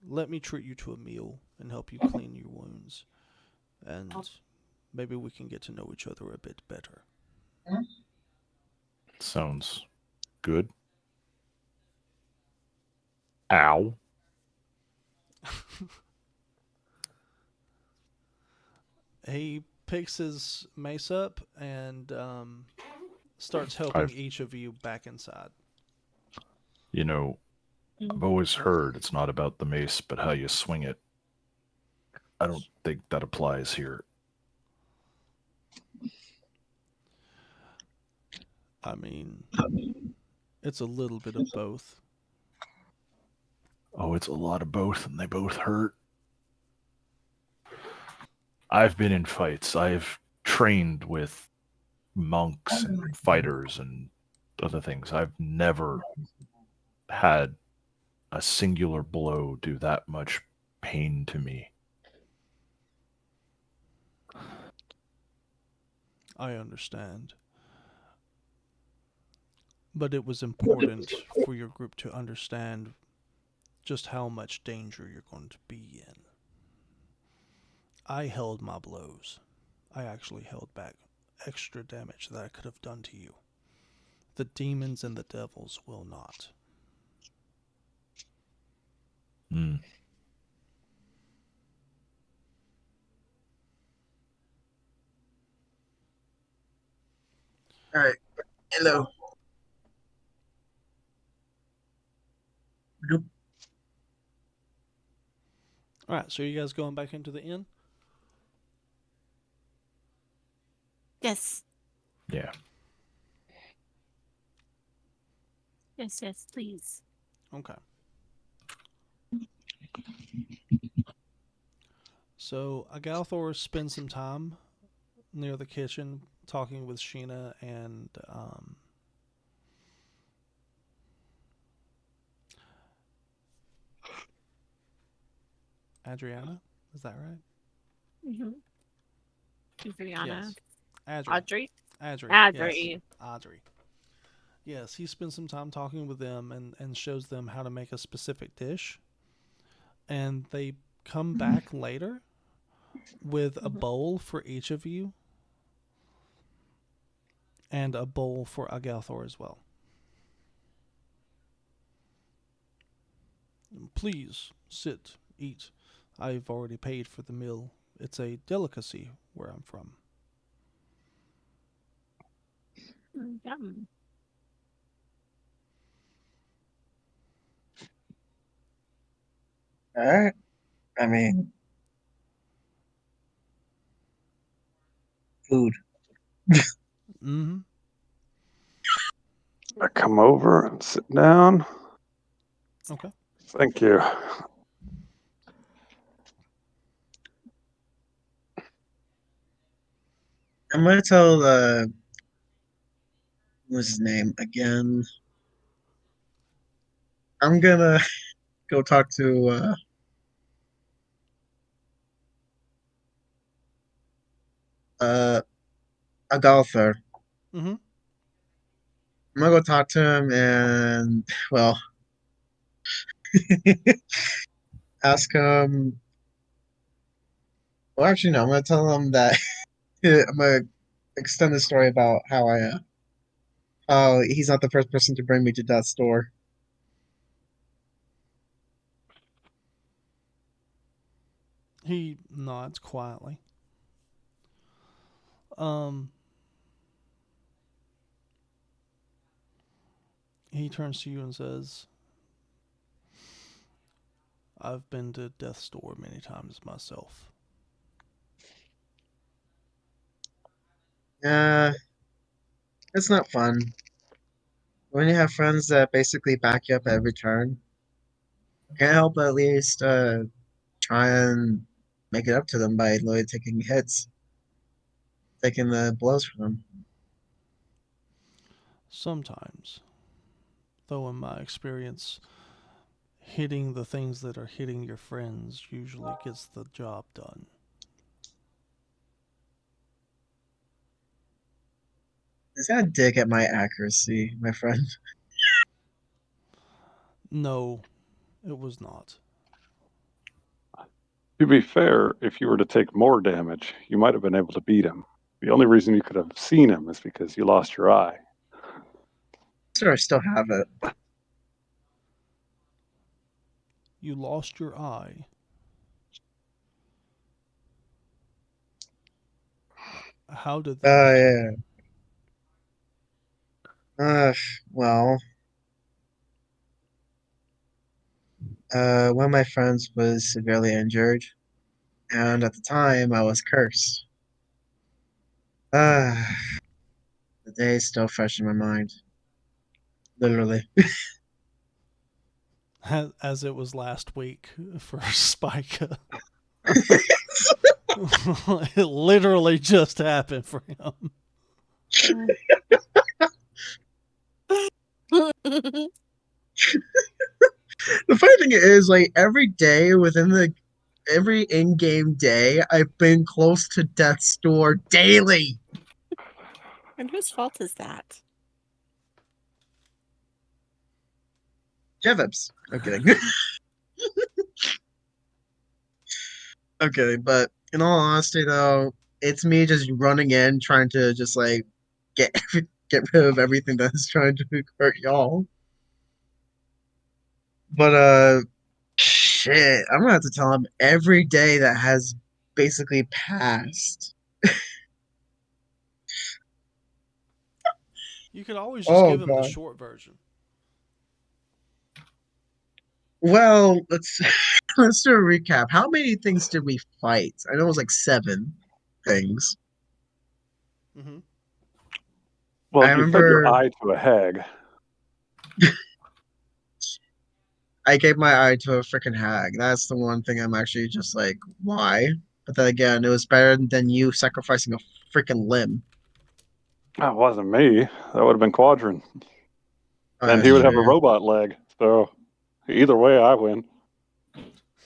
Let me treat you to a meal and help you clean your wounds. And maybe we can get to know each other a bit better. Sounds good. Ow. He picks his mace up and starts helping I've each of you back inside. you know, I've always heard it's not about the mace, but how you swing it. I don't think that applies here. I mean, it's a little bit of both. Oh, it's a lot of both, and they both hurt. I've been in fights. I've trained with monks and fighters and other things. I've never had a singular blow do that much pain to me. I understand. But it was important for your group to understand just how much danger you're going to be in. I held my blows. I actually held back extra damage that I could have done to you. The demons and the devils will not. Hmm. All right. Hello. Nope. All right, so you guys going back into the inn? Yes. Yeah. Yes, please. Okay. So Agalthor spends some time near the kitchen talking with Sheena and Adriana. Is that right? Mm-hmm. Adriana. Yes. Adri. Audrey. Adri. Yes. Audrey. Audrey. Yes, he spends some time talking with them and shows them how to make a specific dish. And they come back later with a Mm-hmm. bowl for each of you and a bowl for Agalthor as well. Please sit, eat. I've already paid for the meal. It's a delicacy where I'm from. Yum. All right. I mean, food. Mm-hmm. I come over and sit down. Okay. Thank you. I'm gonna tell what's his name again? I'm gonna go talk to uh Agalthur. Mm-hmm. I'm gonna go talk to him and well ask him. Well, actually, no. I'm gonna tell him that I'm gonna extend the story about how how he's not the first person to bring me to death's door. He nods quietly. Um, he turns to you and says, I've been to death's door many times myself. Uh, it's not fun when you have friends that basically back you up at every turn. Can't help but at least try and make it up to them by literally taking hits, taking the blows from them. Sometimes, though, in my experience, hitting the things that are hitting your friends usually gets the job done. Is that a dig at my accuracy, my friend? No, it was not. To be fair, if you were to take more damage, you might have been able to beat him. The only reason you could have seen him is because you lost your eye. Sure, I still have it. You lost your eye. How did that happen? Yeah. Uh, well, one of my friends was severely injured, and at the time I was cursed. Uh, the day is still fresh in my mind. Literally. As it was last week for Spike. It literally just happened for him. The funny thing is, like every day within the every in-game day, I've been close to death's door daily. And whose fault is that? Jevibs. I'm kidding. I'm kidding. But in all honesty, though, it's me just running in, trying to just like get get rid of everything that's trying to hurt y'all. But shit, I'm gonna have to tell him every day that has basically passed. You could always just Oh give him the god. short version. Well, let's let's do a recap. How many things did we fight? I know it was like 7 things. Mm-hmm. Well, I you fed your remember eye to a hag. I gave my eye to a freaking hag. That's the one thing I'm actually just like, why? But then again, it was better than you sacrificing a freaking limb. That wasn't me. That would have been Quadrant. Oh, And he that's would have a true. robot leg. So either way, I win.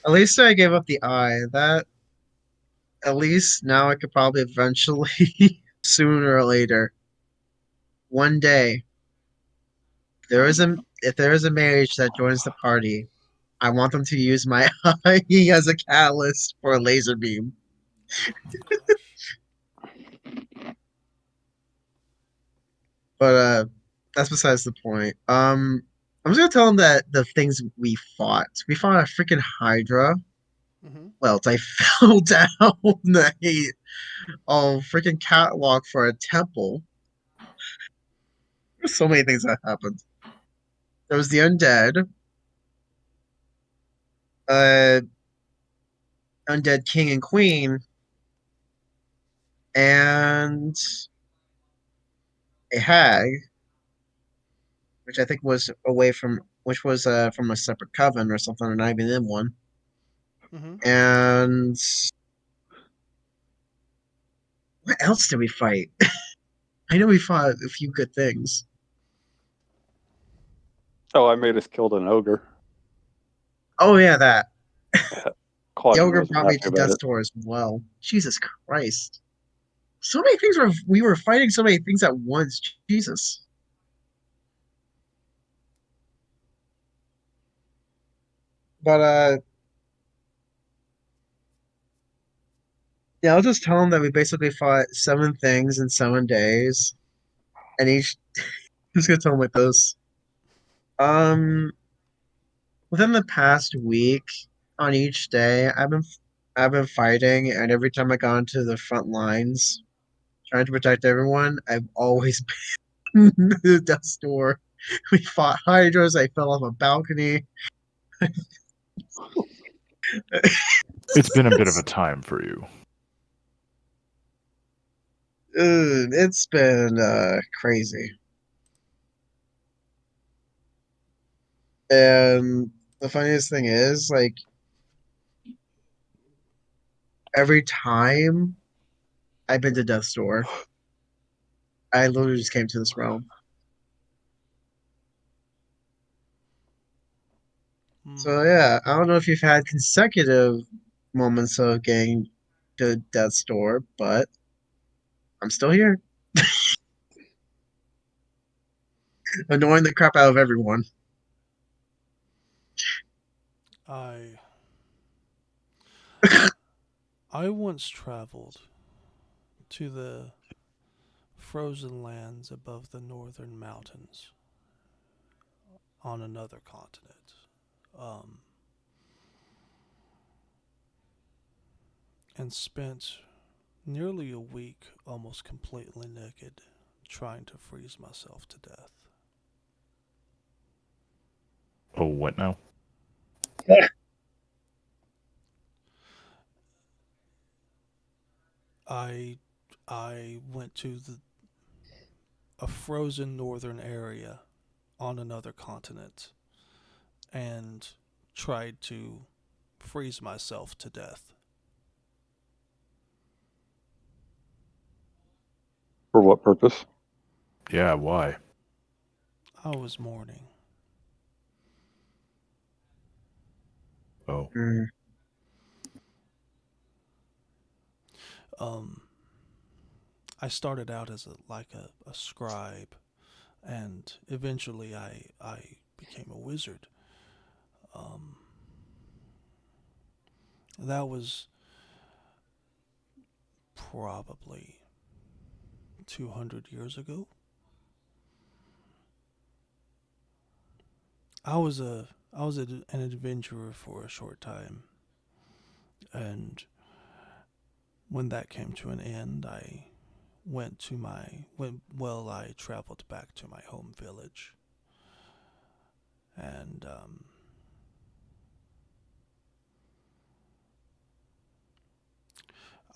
At least I gave up the eye. That at least now I could probably eventually, sooner or later, one day, if there is a mage that joins the party, I want them to use my eye as a catalyst for a laser beam. Gosh. But that's besides the point. I'm just gonna tell them that the things we fought a freaking Hydra. Mm-hmm. Well, I fell down a freaking catwalk for a temple. There's so many things that happened. There was the undead, uh, undead king and queen, and a hag, which I think was which was from a separate coven or something, or not even in one. Mm-hmm. And what else did we fight? I know we fought a few good things. Oh, I made us killed an ogre. Oh yeah, that. The Quadrant ogre wasn't brought me happy to about death's it. door as well. Jesus Christ. So many things we were fighting so many things at once. Jesus. But yeah, I'll just tell them that we basically fought 7 things in 7 days. And each I'm just gonna tell them like this. Um within the past week, on each day, I've been fighting, and every time I got into the front lines trying to protect everyone, I've always been the death's door. We fought hydras. I fell off a balcony. It's been a bit of a time for you. It's been crazy. And the funniest thing is, like, every time I've been to death's door, I literally just came to this realm. So Mm. yeah, I don't know if you've had consecutive moments of getting to death's door, but I'm still here, annoying the crap out of everyone. I I once traveled to the frozen lands above the northern mountains on another continent. Um, and spent nearly a week almost completely naked trying to freeze myself to death. Oh, what now? I I went to a frozen northern area on another continent and tried to freeze myself to death. For what purpose? Yeah, why? I was mourning. Oh, Mm, Um, I started out as a scribe, and eventually I became a wizard. Um, that was probably 200 years ago. I was an adventurer for a short time, and when that came to an end, I I traveled back to my home village, and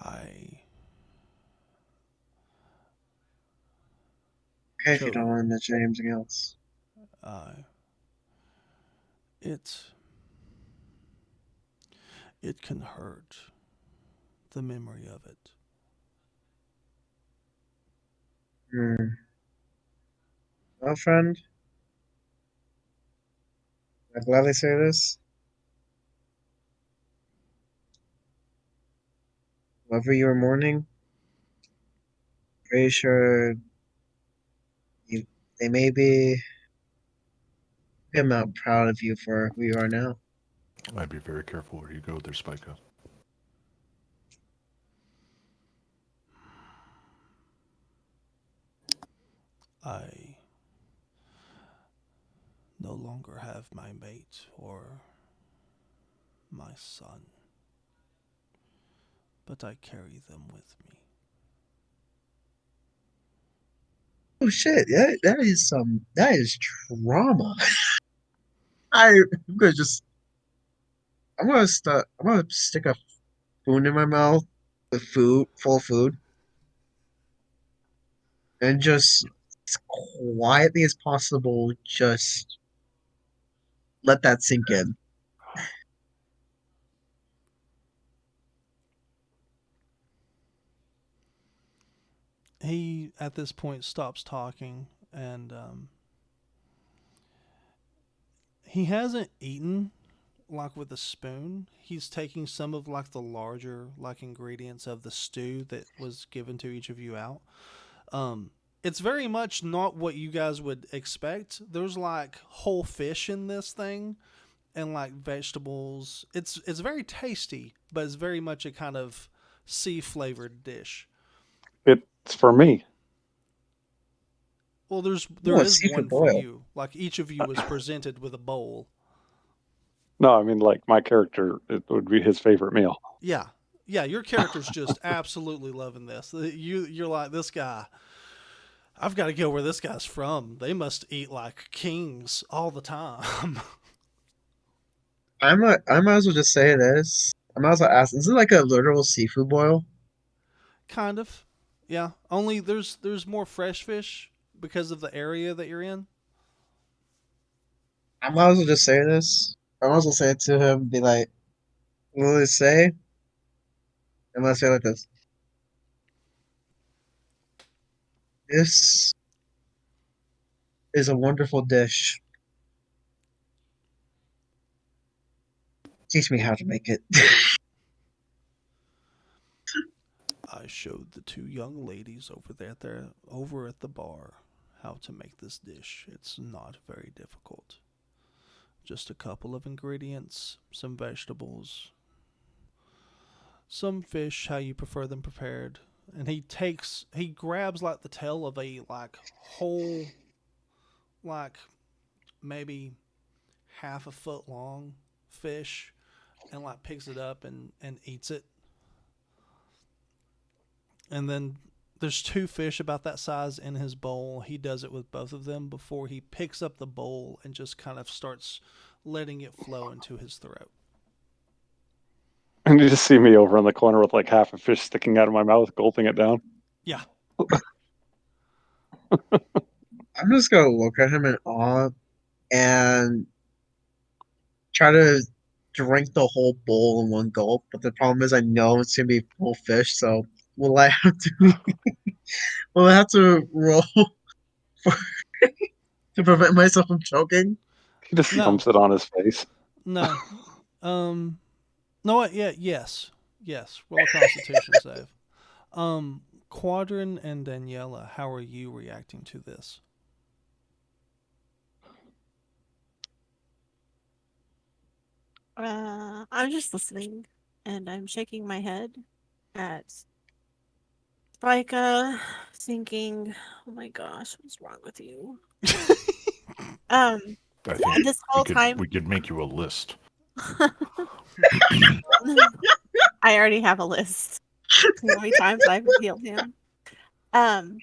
I Okay, if you chose don't want to mention anything else. uh, it it can hurt the memory of it. Hmm. Well, friend, I gladly say this. Whoever you are mourning, pretty sure you, they may be a amount proud of you for who you are now. I'd be very careful where you go there, Spica. I no longer have my mate or my son, but I carry them with me. Oh shit! That is trauma. I'm gonna just I'm gonna stick a spoon in my mouth with food, full of food, and just as quietly as possible, just let that sink in. He, at this point, stops talking, and he hasn't eaten like with a spoon. He's taking some of like the larger like ingredients of the stew that was given to each of you out. Um, it's very much not what you guys would expect. There's like whole fish in this thing and like vegetables. It's very tasty, but it's very much a kind of sea flavored dish. It's for me. Well, there Oh, a is one seafood for boil. you. Like each of you was presented with a bowl. No, I mean like my character, it would be his favorite meal. Yeah. Yeah, your character's just absolutely loving this. You're like this guy. I've got to go where this guy's from. They must eat like kings all the time. I might as well just say this. I might as well ask. Is it like a literal seafood boil? Kind of. Yeah. Only there's more fresh fish because of the area that you're in. I might as well just say this. I might as well say it to him. Be like, what will it say? I might say it like this. This is a wonderful dish. Teach me how to make it. I showed the two young ladies over at the bar how to make this dish. It's not very difficult. Just a couple of ingredients, some vegetables, some fish, how you prefer them prepared. And he grabs like the tail of a like whole, like maybe half a foot long fish and like picks it up and eats it. And then there's two fish about that size in his bowl. He does it with both of them before he picks up the bowl and just kind of starts letting it flow into his throat. And you just see me over in the corner with like half a fish sticking out of my mouth, gulping it down. Yeah. I'm just gonna look at him in awe and try to drink the whole bowl in one gulp. But the problem is, I know it's gonna be full fish. So will I have to? Will I have to roll for, to prevent myself from choking? He just No. dumps it on his face. No. Um no what yeah, yes. Yes. Roll a constitution save. Quadrin and Daniela, how are you reacting to this? I'm just listening and I'm shaking my head at Spika, thinking, "Oh my gosh, what's wrong with you?" Um, I yeah, think this whole time, we could make you a list. I already have a list. How many times I've healed him. Um,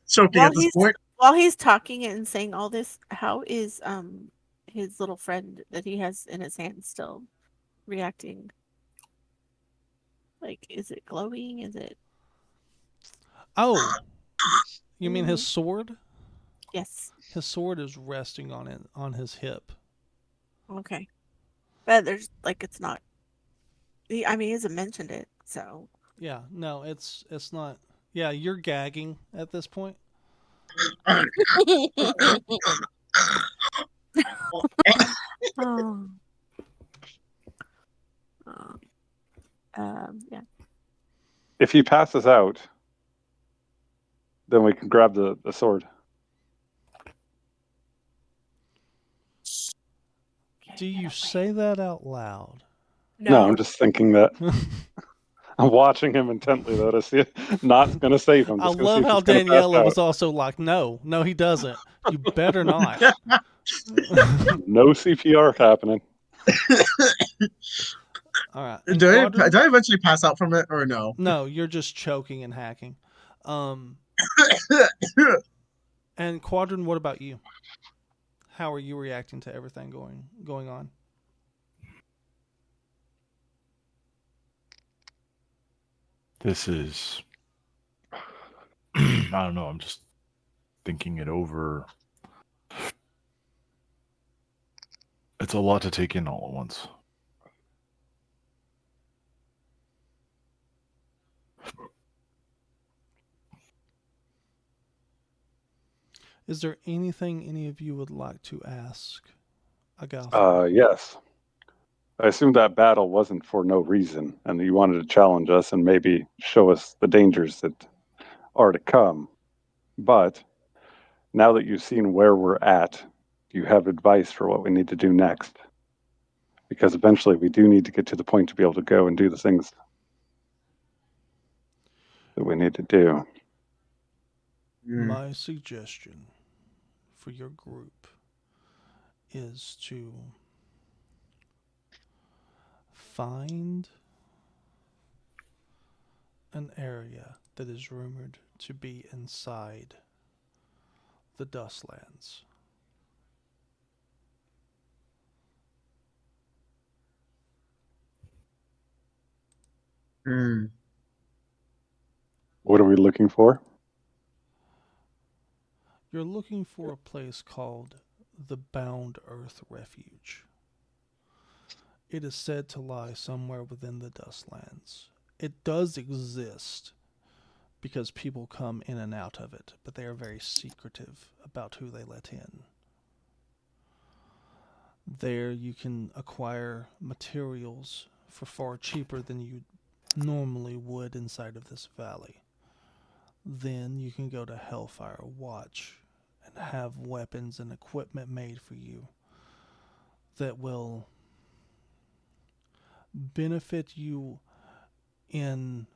Choking while at this he's point. while he's talking and saying all this, how is his little friend that he has in his hand still reacting? Like, is it glowing? Is it? Oh, you mean his Mhm. sword? Yes. His sword is resting on his hip. Okay. But there's like it's not. I mean, he hasn't mentioned it, so. Yeah, no, it's not. Yeah, you're gagging at this point. Oh. Oh. Yeah. If he passes out, then we can grab the sword. Do Getting it you away. say that out loud? No, I'm just thinking that. I'm watching him intently, though, to see not going to save him. I Just going to see love if how he's going to pass Daniela out. was also like, no, he doesn't. You better not. No CPR happening. All right. And Do Quadrant? I eventually pass out from it or no? No, you're just choking and hacking. And Quadrant, what about you? How are you reacting to everything going on? This is. I don't know. I'm just thinking it over. It's a lot to take in all at once. Is there anything any of you would like to ask Agalthur? Yes. I assume that battle wasn't for no reason, and you wanted to challenge us and maybe show us the dangers that are to come. But now that you've seen where we're at, do you have advice for what we need to do next? Because eventually we do need to get to the point to be able to go and do the things that we need to do. My suggestion for your group is to find an area that is rumored to be inside the Dustlands. Mm. What are we looking for? You're looking for a place called the Bound Earth Refuge. It is said to lie somewhere within the Dustlands. It does exist because people come in and out of it, but they are very secretive about who they let in. There you can acquire materials for far cheaper than you normally would inside of this valley. Then you can go to Hellfire Watch and have weapons and equipment made for you that will benefit you in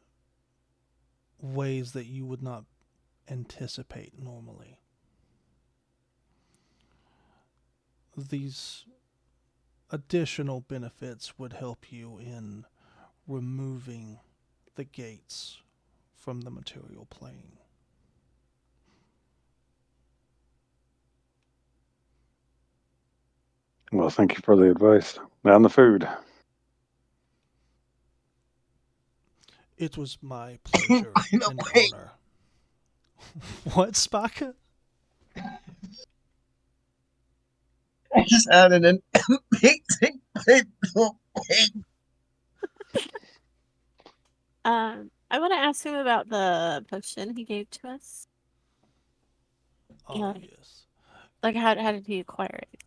ways that you would not anticipate normally. These additional benefits would help you in removing the gates from the material plane. Well, thank you for the advice. And the food. It was my pleasure I know, and wait. honor. What, Spaka? I just added an amazing wait. I want to ask him about the potion he gave to us. Oh, Yeah. yes. Like, how did he acquire it?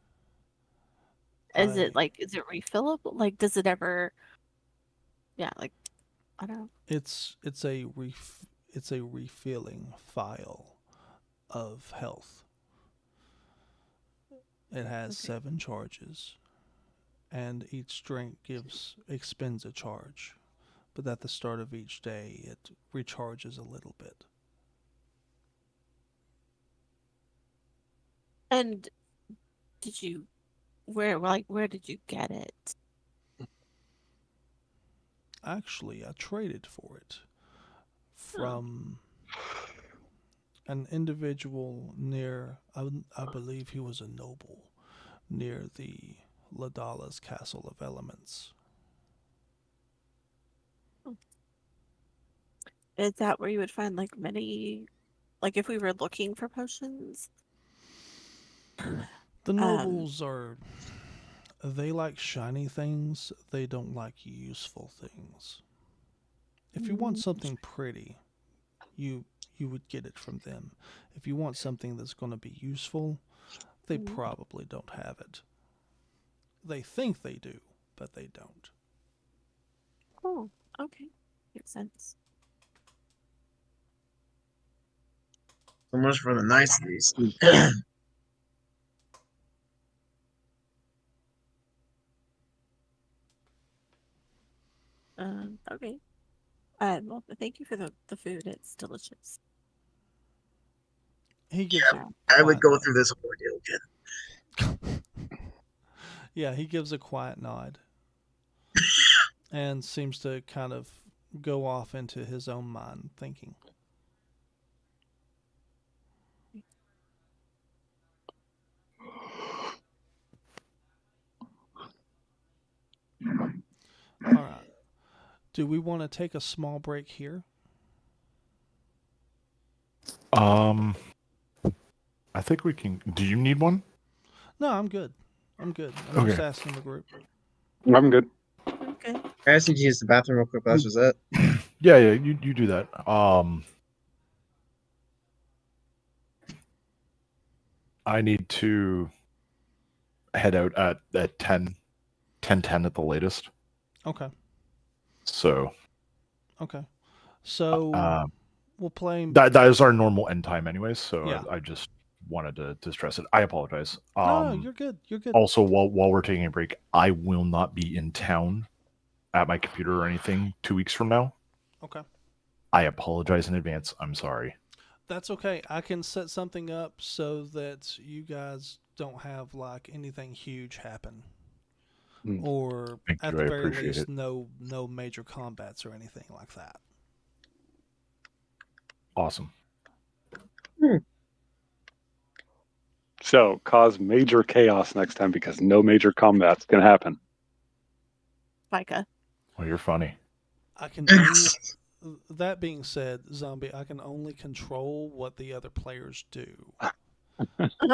Is it refillable? Like, does it ever? Yeah, like I don't know. It's it's a refilling file of health. It has Okay. 7 charges, and each drink expends a charge. But at the start of each day, it recharges a little bit. And did you where did you get it? Actually, I traded for it Oh, from an individual near, I believe he was a noble, near the Ladala's Castle of Elements. Is that where you would find like many, like if we were looking for potions? The Um, nobles are, they like shiny things, they don't like useful things. If you want mm, something pretty, you you would get it from them. If you want something that's going to be useful, they mm, probably don't have it. They think they do, but they don't. cool. Okay. Makes sense. So much for the niceties. Okay. Well, thank you for the food. It's delicious. He gives a I would quiet go nod. through this ordeal again. Yeah, he gives a quiet nod and seems to kind of go off into his own mind thinking. All right. Do we want to take a small break here? Um, I think we can. Do you need one? No, I'm good. I'm good. I'm just Okay. asking the group. I'm good. Okay. I just need to use the bathroom real quick. That's just it. Yeah, yeah. You do that. I need to head out at 10 at the latest. Okay. So Okay. So uh, we'll play. that is our normal end time, anyways. So Yeah. I just wanted to stress it. I apologize. No, you're good. You're good. Also, while we're taking a break, I will not be in town at my computer or anything 2 weeks from now. Okay. I apologize in advance. I'm sorry. That's okay. I can set something up so that you guys don't have like anything huge happen, Mm. or Thank at you. the I very appreciate least, it. no major combats or anything like that. Awesome. So cause major chaos next time because no major combat's gonna happen. Micah. Well, you're funny. I can only. That being said, zombie, I can only control what the other players do.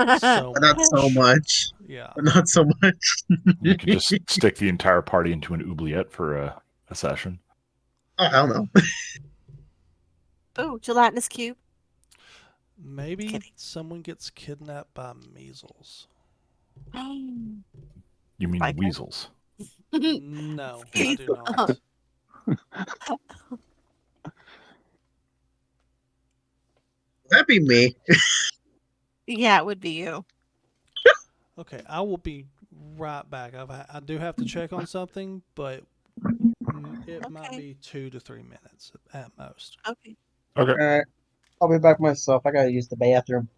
So But not so much. much. Yeah. But not so much. You could just stick the entire party into an oubliette for a session. Oh, hell no. Oh, gelatinous cube. Maybe Kidding. someone gets kidnapped by measles. You mean Micah. weasels? No, I do Oh, not. That'd be me. yeah, it would be you. Okay, I will be right back. I do have to check on something, but it might Okay. be 2 to 3 minutes at most. Okay. Okay. Alright. I'll be back myself. I gotta use the bathroom.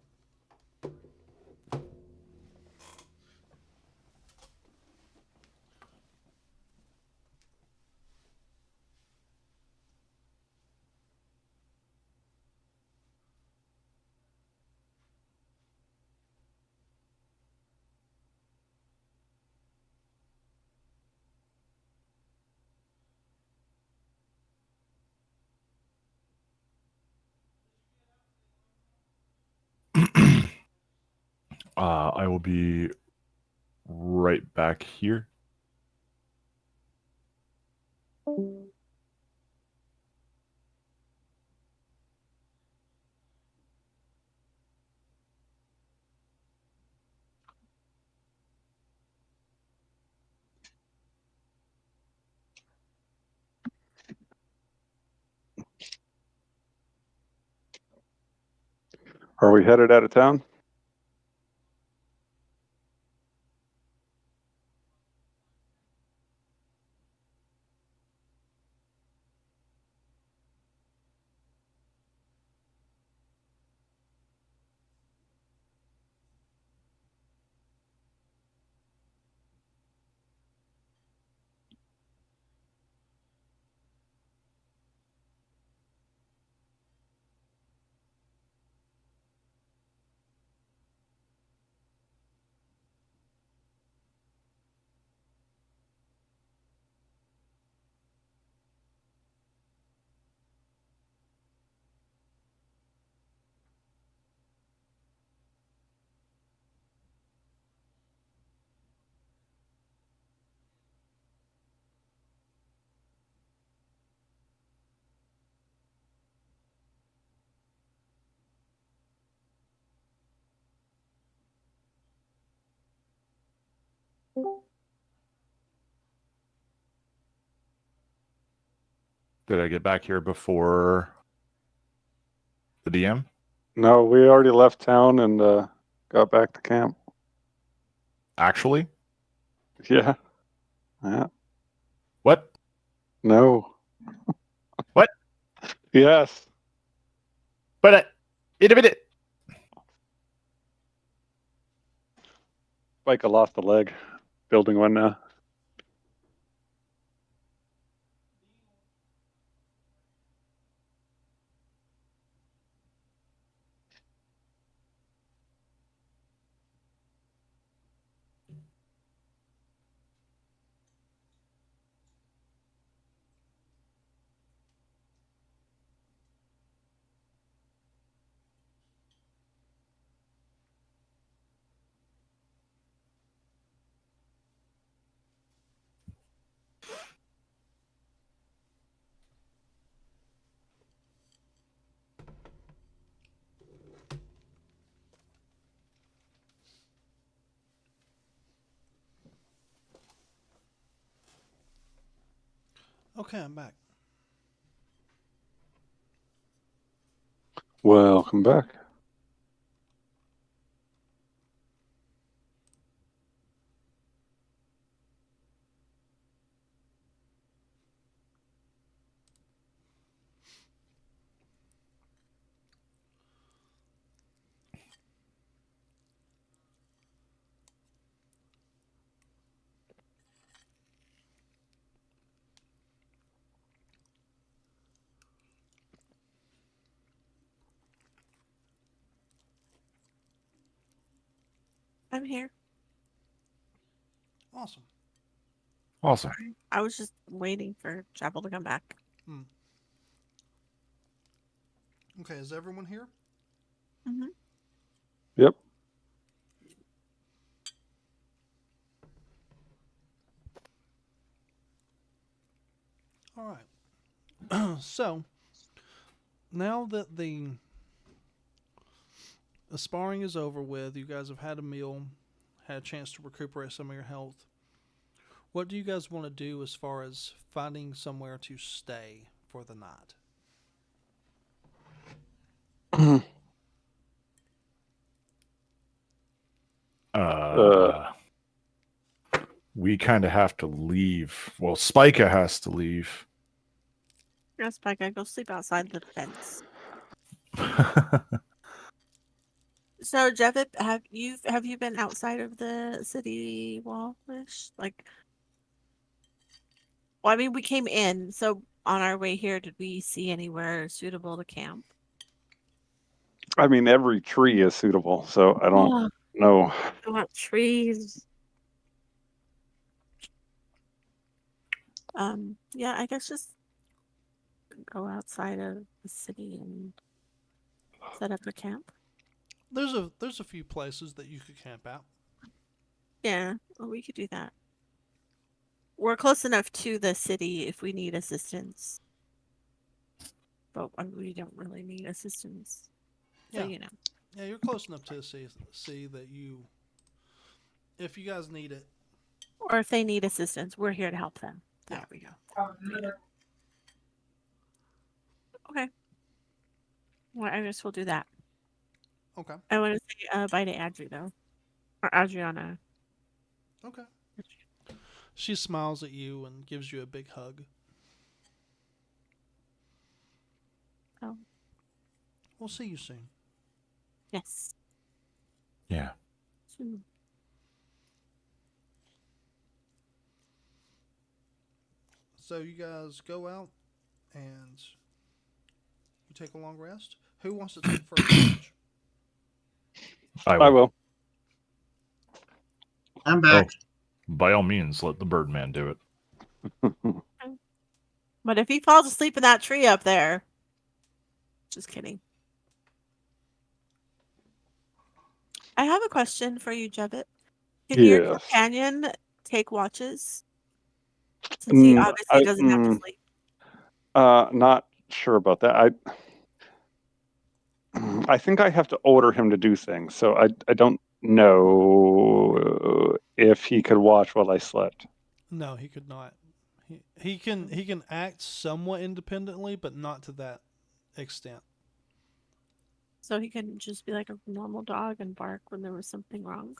I will be right back here. Are we headed out of town? Did I get back here before the DM? No, we already left town and got back to camp. Actually? Yeah. Yeah. What? No. What? Yes. But in a minute. Micah lost a leg. Building one now. Okay, I'm back. Welcome back. I'm here. Awesome. Awesome. I was just waiting for Chapel to come back. Okay, is everyone here? Mm-hmm. Yep. All right. So, now that the sparring is over with, you guys have had a meal, had a chance to recuperate some of your health. What do you guys want to do as far as finding somewhere to stay for the night? We kind of have to leave. Well, Spica has to leave. Yes, Spike, I go sleep outside the fence. So, Jevip, have you been outside of the city wall-ish? Like, well, I mean, we came in, so on our way here, did we see anywhere suitable to camp? I mean, every tree is suitable, so I don't know. I want trees. Yeah, I guess just go outside of the city and set up a camp. There's a few places that you could camp out. Yeah, well, we could do that. We're close enough to the city if we need assistance. But we don't really need assistance. So, Yeah. Yeah, you're close enough to see that you, if you guys need it. Or if they need assistance, we're here to help them. There we go. Okay. Well, I guess we'll do that. Okay. I want to say bye to Adri, though. Or Adriana. Okay. She smiles at you and gives you a big hug. Oh. We'll see you soon. Yes. Yeah. Soon. So you guys go out and you take a long rest. Who wants to take first watch? I will. I'm back. By all means, let the Birdman do it. But if he falls asleep in that tree up there, just kidding. I have a question for you, Jebit. Can your Yes. companion take watches? Since he obviously doesn't have to sleep. Not sure about that. I think I have to order him to do things, so I don't No, if he could watch while I slept. No, he could not. He can act somewhat independently, but not to that extent. So he can just be like a normal dog and bark when there was something wrong.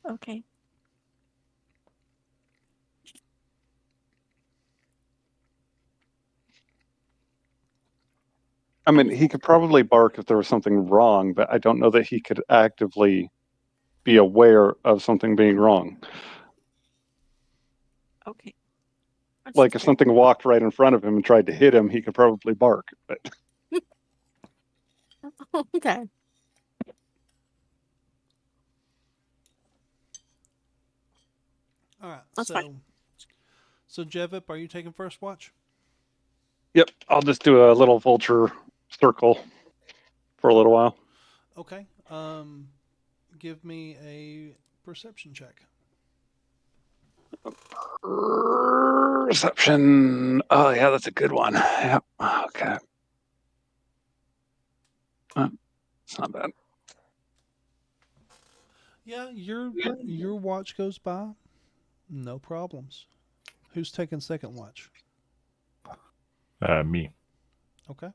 Okay. I mean, he could probably bark if there was something wrong, but I don't know that he could actively be aware of something being wrong. Okay. That's Like if fair. something walked right in front of him and tried to hit him, he could probably bark. But Okay. All right. That's fine. So Jevip, are you taking first watch? yep, I'll just do a little vulture circle for a little while. Okay. Give me a perception check. Reception. Oh yeah, that's a good one. Yep. Okay. It's not bad. Yeah, your watch goes by, no problems. Who's taking second watch? Me. Okay.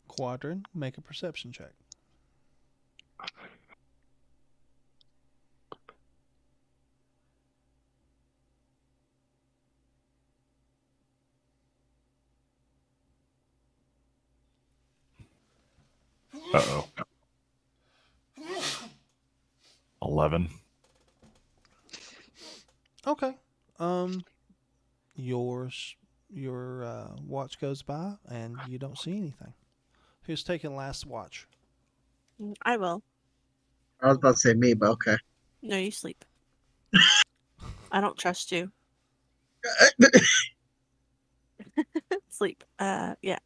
Quadrant, make a perception check. Uh-oh. 11. Okay. Um, yours, your watch goes by, and you don't see anything. Who's taking last watch? I will. I was about to say me, but okay. No, you sleep. I don't trust you. Sleep. Yeah.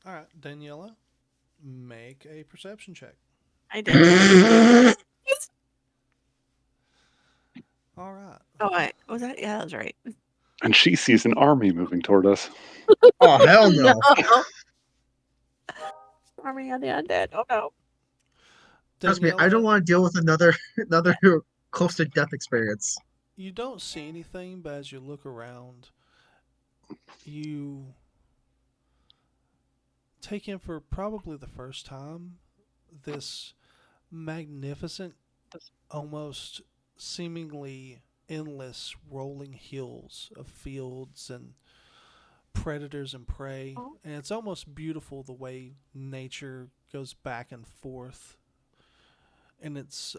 All right, Daniela, make a perception check. I did. All right. Oh, wait. Was that? Yeah, that was right. And she sees an army moving toward us. Oh hell no! Army of the Undead. Oh no. Trust me, I don't Daniela, want to deal with another close to death experience. you don't see anything, but as you look around, you take in for probably the first time this magnificent, almost seemingly endless rolling hills of fields and predators and prey. Oh. And it's almost beautiful the way nature goes back and forth in its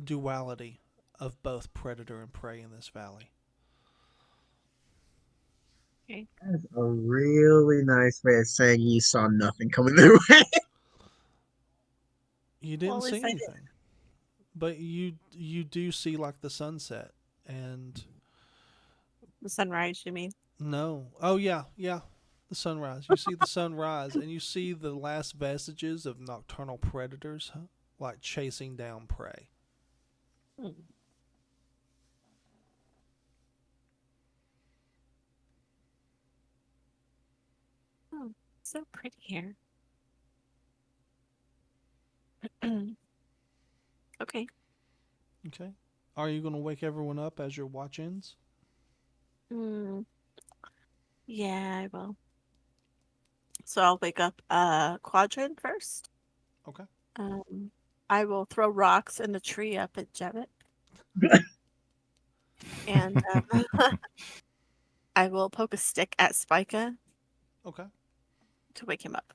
duality of both predator and prey in this valley. Okay. That's a really nice way of saying you saw nothing coming their way. You didn't Well, at see least I did. anything, but you do see like the sunset and The sunrise, you mean? no. Oh yeah, the sunrise. You see the sunrise, and you see the last vestiges of nocturnal predators, like chasing down prey. Hmm. Oh, so pretty here. Okay. Okay. Are you going to wake everyone up as your watch ends? Mm, yeah, I will. So I'll wake up Quadrant first. Okay. Um, I will throw rocks in the tree up at Jevit. And I will poke a stick at Spica Okay. to wake him up.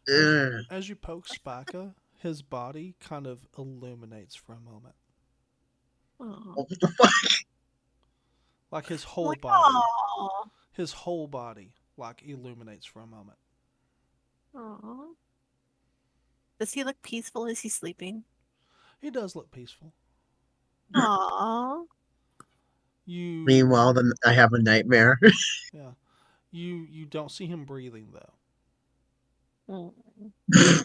As, Ugh. as you poke Spika, his body kind of illuminates for a moment. Oh. What the fuck? Like his I'm whole like, body. oh. His whole body, like, illuminates for a moment. Aw. Does he look peaceful? Is he sleeping? He does look peaceful. Aww. You, Meanwhile, then I have a nightmare. yeah. You don't see him breathing, though. Mm.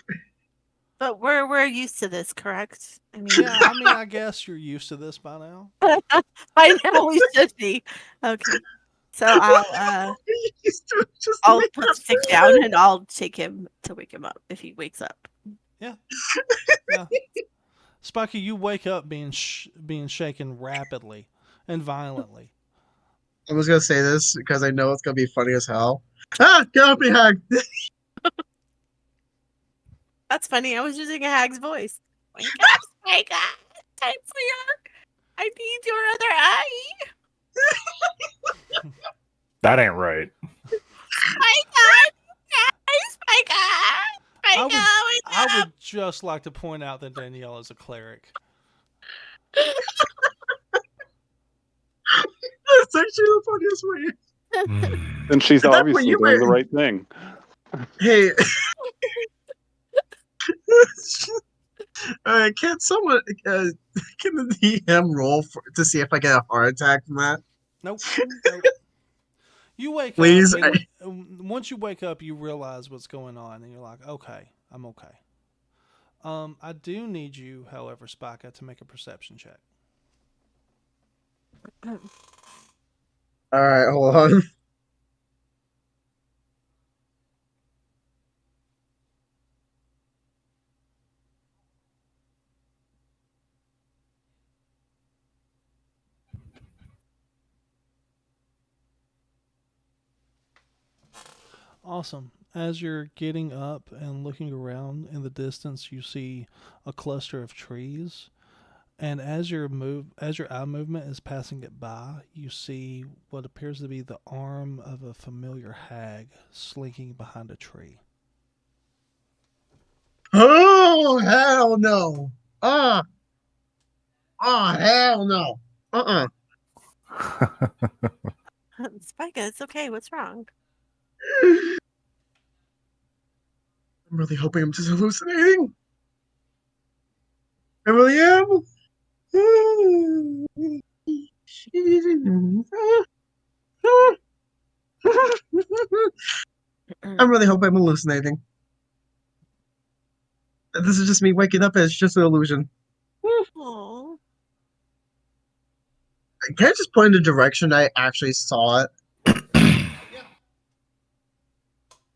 But we're used to this, correct? I mean, Yeah, I mean, I guess you're used to this by now. by now we should be. Okay. So I'll I'll put the stick down and I'll shake him to wake him up if he wakes up. Yeah. Spucky, you wake up being shaken rapidly and violently. I was gonna say this because I know it's gonna be funny as hell. Ah, get off me, Hag! That's funny. I was using a hag's voice. Wake up, Spiker! Time for your. I need your other eye. That ain't right. Spiker! Spiker! Spiker! I would just like to point out that Danielle is a cleric. That's actually the funniest way. Then she's At that point, obviously you doing the were- right thing. Hey. All right, can someone can the DM roll to see if I get a heart attack from that? Nope. You wake Please. up, and once you wake up, you realize what's going on, and you're like, "Okay, I'm okay." I do need you, however, Spica, to make a perception check. All right, hold on. Awesome. As you're getting up and looking around in the distance, you see a cluster of trees. And as your eye movement is passing it by, you see what appears to be the arm of a familiar hag slinking behind a tree. Oh hell no! Oh hell no! Spiker, it's okay. What's wrong? I'm really hoping I'm just hallucinating. I really am. I really hope I'm hallucinating. This is just me waking up and it's just an illusion. Oh. Can I just point in the direction I actually saw it?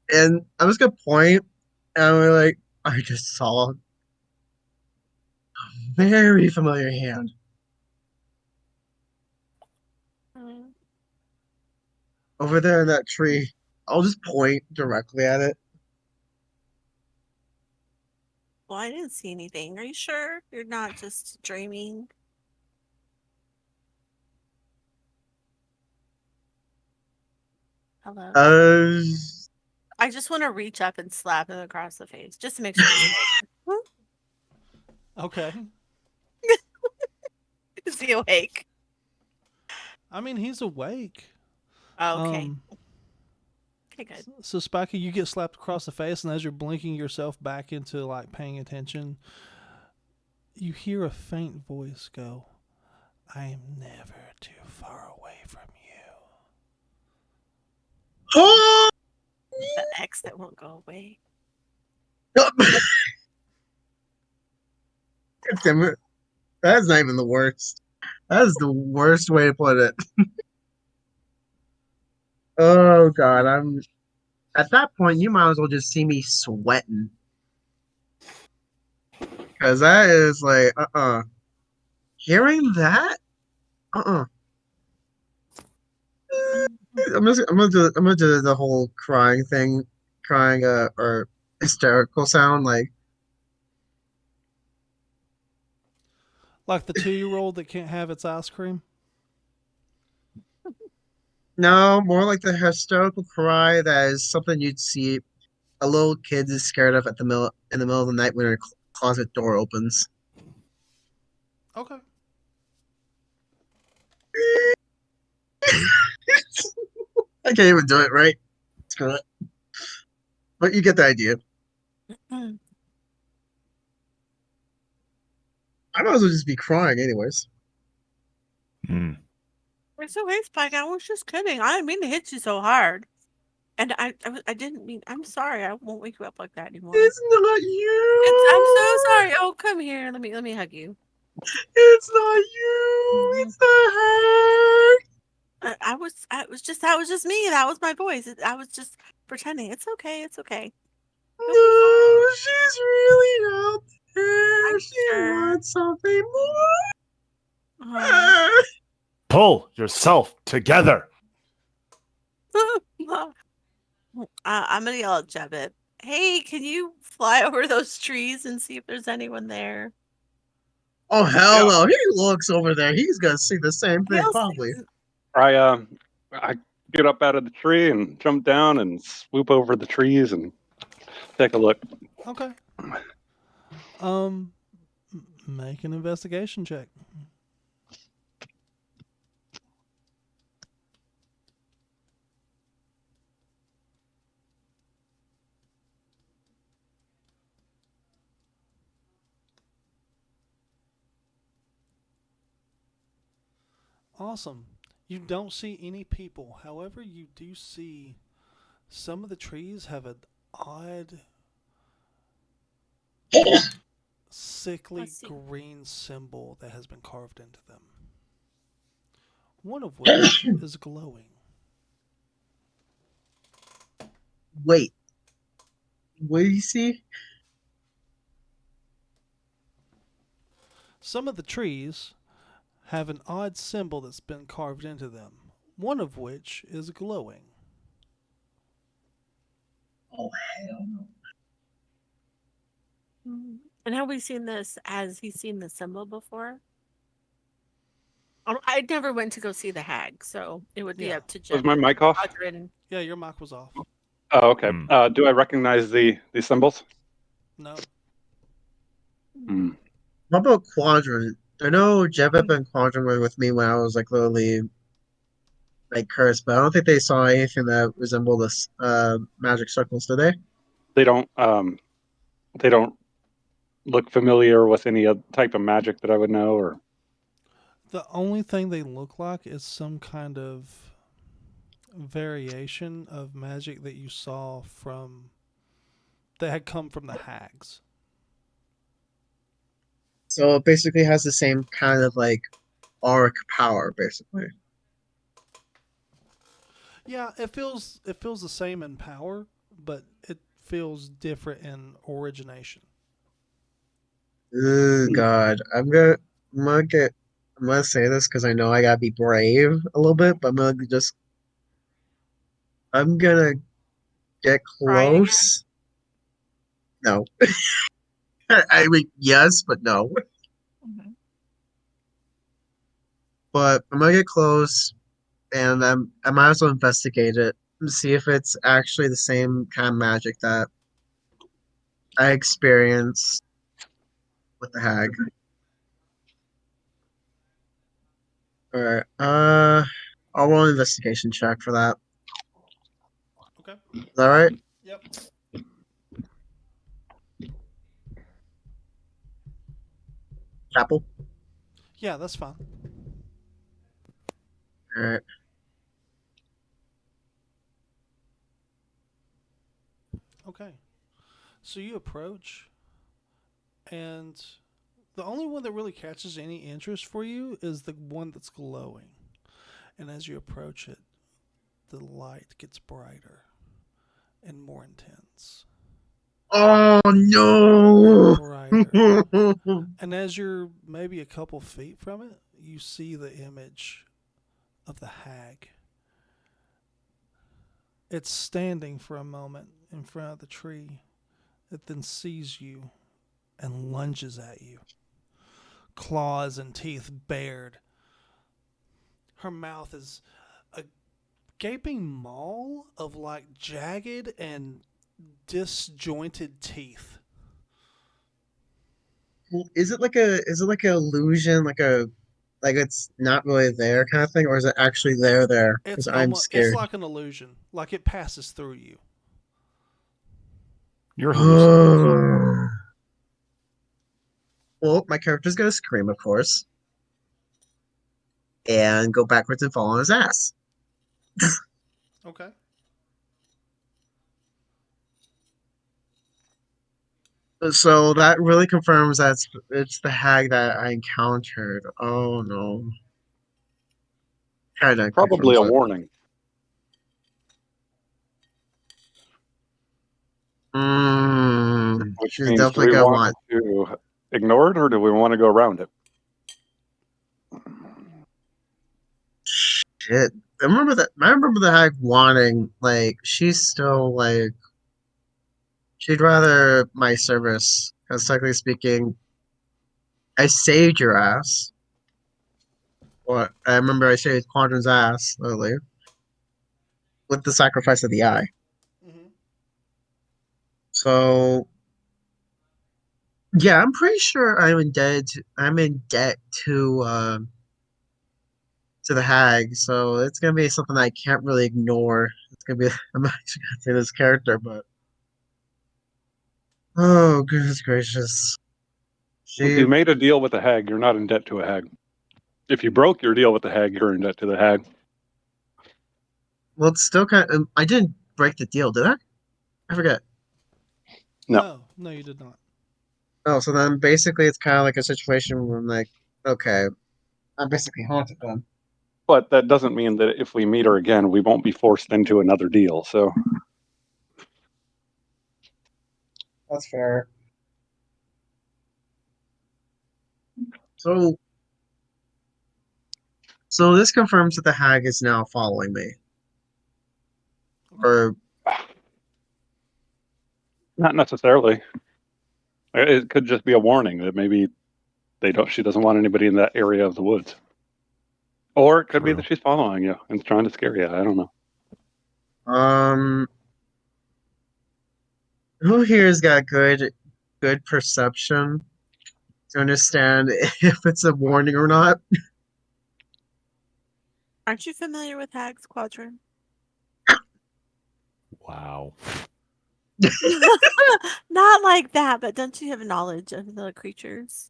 And I'm just gonna point, and we're like, I just saw a very familiar hand. Over there in that tree. I'll just point directly at it. Well, I didn't see anything. Are you sure you're not just dreaming? Hello? I just want to reach up and slap him across the face just to make sure he's awake. Okay. Is he awake? I mean, he's awake. Okay. Okay, good. So, Spiky, you get slapped across the face, and as you're blinking yourself back into, like, paying attention, you hear a faint voice go, "I am never too far away from you." The X that won't go away. Damn it. That's not even the worst. That is the worst way to put it. Oh god, I'm at that point you might as well just see me sweating. Cause that is like hearing that? I'm gonna do the whole crying thing, crying or hysterical sound like Like the 2-year-old that can't have its ice cream? no, more like the hysterical cry that is something you'd see a little kid is scared of at the middle in the middle of the night when her closet door opens. Okay. I can't even do it right. Screw it. But you get the idea. I might as well just be crying anyways. It's okay, Spike. I was just kidding. I didn't mean to hit you so hard. And I didn't mean. I'm sorry. I won't wake you up like that anymore. It's not you. I'm so sorry. Oh, come here. Let me hug you. It's not you. It's the heck. I that was just me. That was my voice. I was just pretending. It's okay. It's okay. You'll be No, she's really out there. fine. She Sure. wants something more. Oh. Pull yourself together. I'm gonna yell at Jebbit. Hey, can you fly over those trees and see if there's anyone there? Oh hell Yeah. no! He looks over there. He's gonna see the same thing, He'll probably. see. I get up out of the tree and jump down and swoop over the trees and take a look. Okay. Make an investigation check. Awesome. You don't see any people. However, you do see some of the trees have an odd, sickly Let's see. green symbol that has been carved into them. One of which is glowing. Wait, what do you see? Some of the trees have an odd symbol that's been carved into them. One of which is glowing. Oh hell no! And have we seen this? Has he seen the symbol before? I never went to go see the hag, so it would be Yeah. up to Was my Jebbit mic and off? Audrin. Yeah, your mic was off. Oh, okay. Hmm. Do I recognize the symbols? No. Hmm. How about Quadrant? I know Jebep and Quadrant were with me when I was like literally like cursed, but I don't think they saw anything that resembled this magic circles, did they? They don't. They don't look familiar with any type of magic that I would know, or The only thing they look like is some kind of variation of magic that you saw from that had come from the hags. So it basically has the same kind of like auric power, basically. Yeah, it feels the same in power, but it feels different in origination. Oh God, I'm gonna get, I'm gonna say this because I know I gotta be brave a little bit, but I'm gonna get Try again. close. No, I mean yes, but no. Mhm. But I'm gonna get close, and I might as well investigate it and see if it's actually the same kind of magic that I experienced with the hag. All right, I'll roll an investigation check for that. Okay. Is that right? Yep. Chapel. Yeah, that's fine. All right. Okay. So you approach, and the only one that really catches any interest for you is the one that's glowing. And as you approach it, the light gets brighter and more intense Oh and no! brighter. And as you're maybe a couple feet from it, you see the image of the hag. It's standing for a moment in front of the tree. It then sees you and lunges at you, claws and teeth bared. Her mouth is a gaping maw of like jagged and disjointed teeth. Is it like an illusion, like it's not really there kind of thing, or is it actually there? Because I'm It's scared. like an illusion, like it passes through you. You're hallucinating. Well, my character's gonna scream, of course, and go backwards and fall on his ass. Okay. So that really confirms that it's the hag that I encountered. Oh no. kind of Probably a confirms it. warning. Which She's means, do definitely we gonna want want. to ignore it or do we want to go around it? Shit. I remember that. I remember the hag wanting, like, she's still like, she'd rather my service. Because technically speaking, I saved your ass. Or I remember I saved Quadrant's ass earlier with the sacrifice of the eye. Mm-hmm. So yeah, I'm pretty sure I'm in debt to the hag. So it's gonna be something I can't really ignore. It's gonna be I'm actually gonna say this character, but oh goodness gracious. If She you made a deal with the hag, you're not in debt to a hag. If you broke your deal with the hag, you're in debt to the hag. well it's still kind of I didn't break the deal, did I? I forget. No. No, you did not. Oh, so then basically it's kinda like a situation where I'm like, okay, I'm basically haunted then. But that doesn't mean that if we meet her again, we won't be forced into another deal. So That's fair. So so this confirms that the hag is now following me. Or not necessarily. It could just be a warning that maybe she doesn't want anybody in that area of the woods. Or it could be True. that she's following you and trying to scare you. I don't know. um who here's got good perception to understand if it's a warning or not? Aren't you familiar with Hag's Quadrant? Wow. Not like that, but don't you have knowledge of the creatures?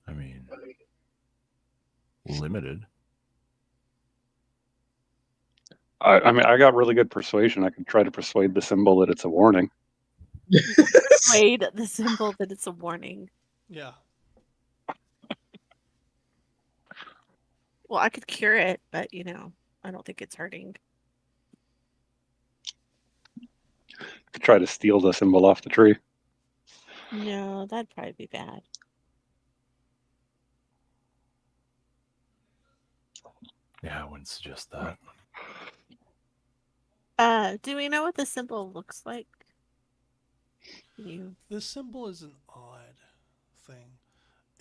I mean, limited. I mean, I got really good persuasion. I could try to persuade the symbol that it's a warning. Persuade the symbol that it's a warning. Yeah. Well, I could cure it, but I don't think it's hurting. Could try to steal the symbol off the tree. No, that'd probably be bad. Yeah, I wouldn't suggest that. Do we know what the symbol looks like? This symbol is an odd thing.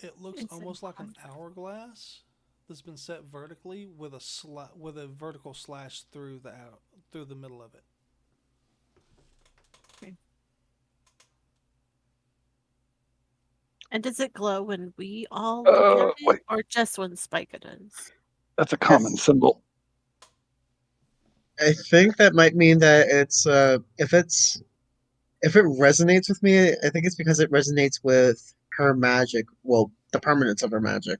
It looks It's almost like an an hourglass that's been set vertically with a vertical slash through the middle of it. Okay. And does it glow when we all look at it, Wait, or just when Spica does? that's a common symbol. I think that might mean that it's if it resonates with me, I think it's because it resonates with her magic. Well, the permanence of her magic.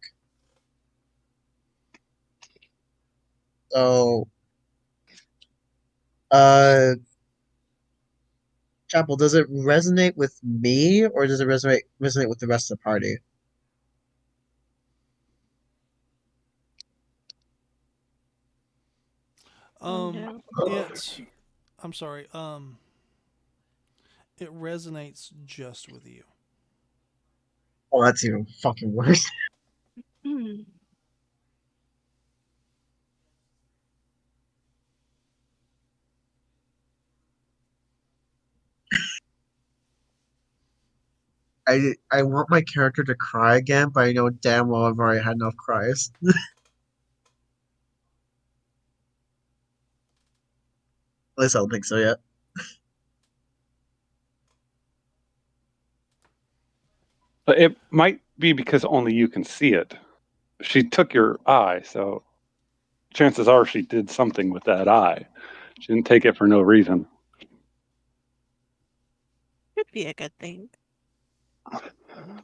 So, uh, Chapel, does it resonate with me or does it resonate with the rest of the party? No. It. I'm sorry. It resonates just with you. Oh, that's even fucking worse. Hmm. I want my character to cry again, but I know damn well I've already had enough cries. At least I don't think so yet. But it might be because only you can see it. She took your eye, so chances are she did something with that eye. She didn't take it for no reason. Could be a good thing. Mm-hmm.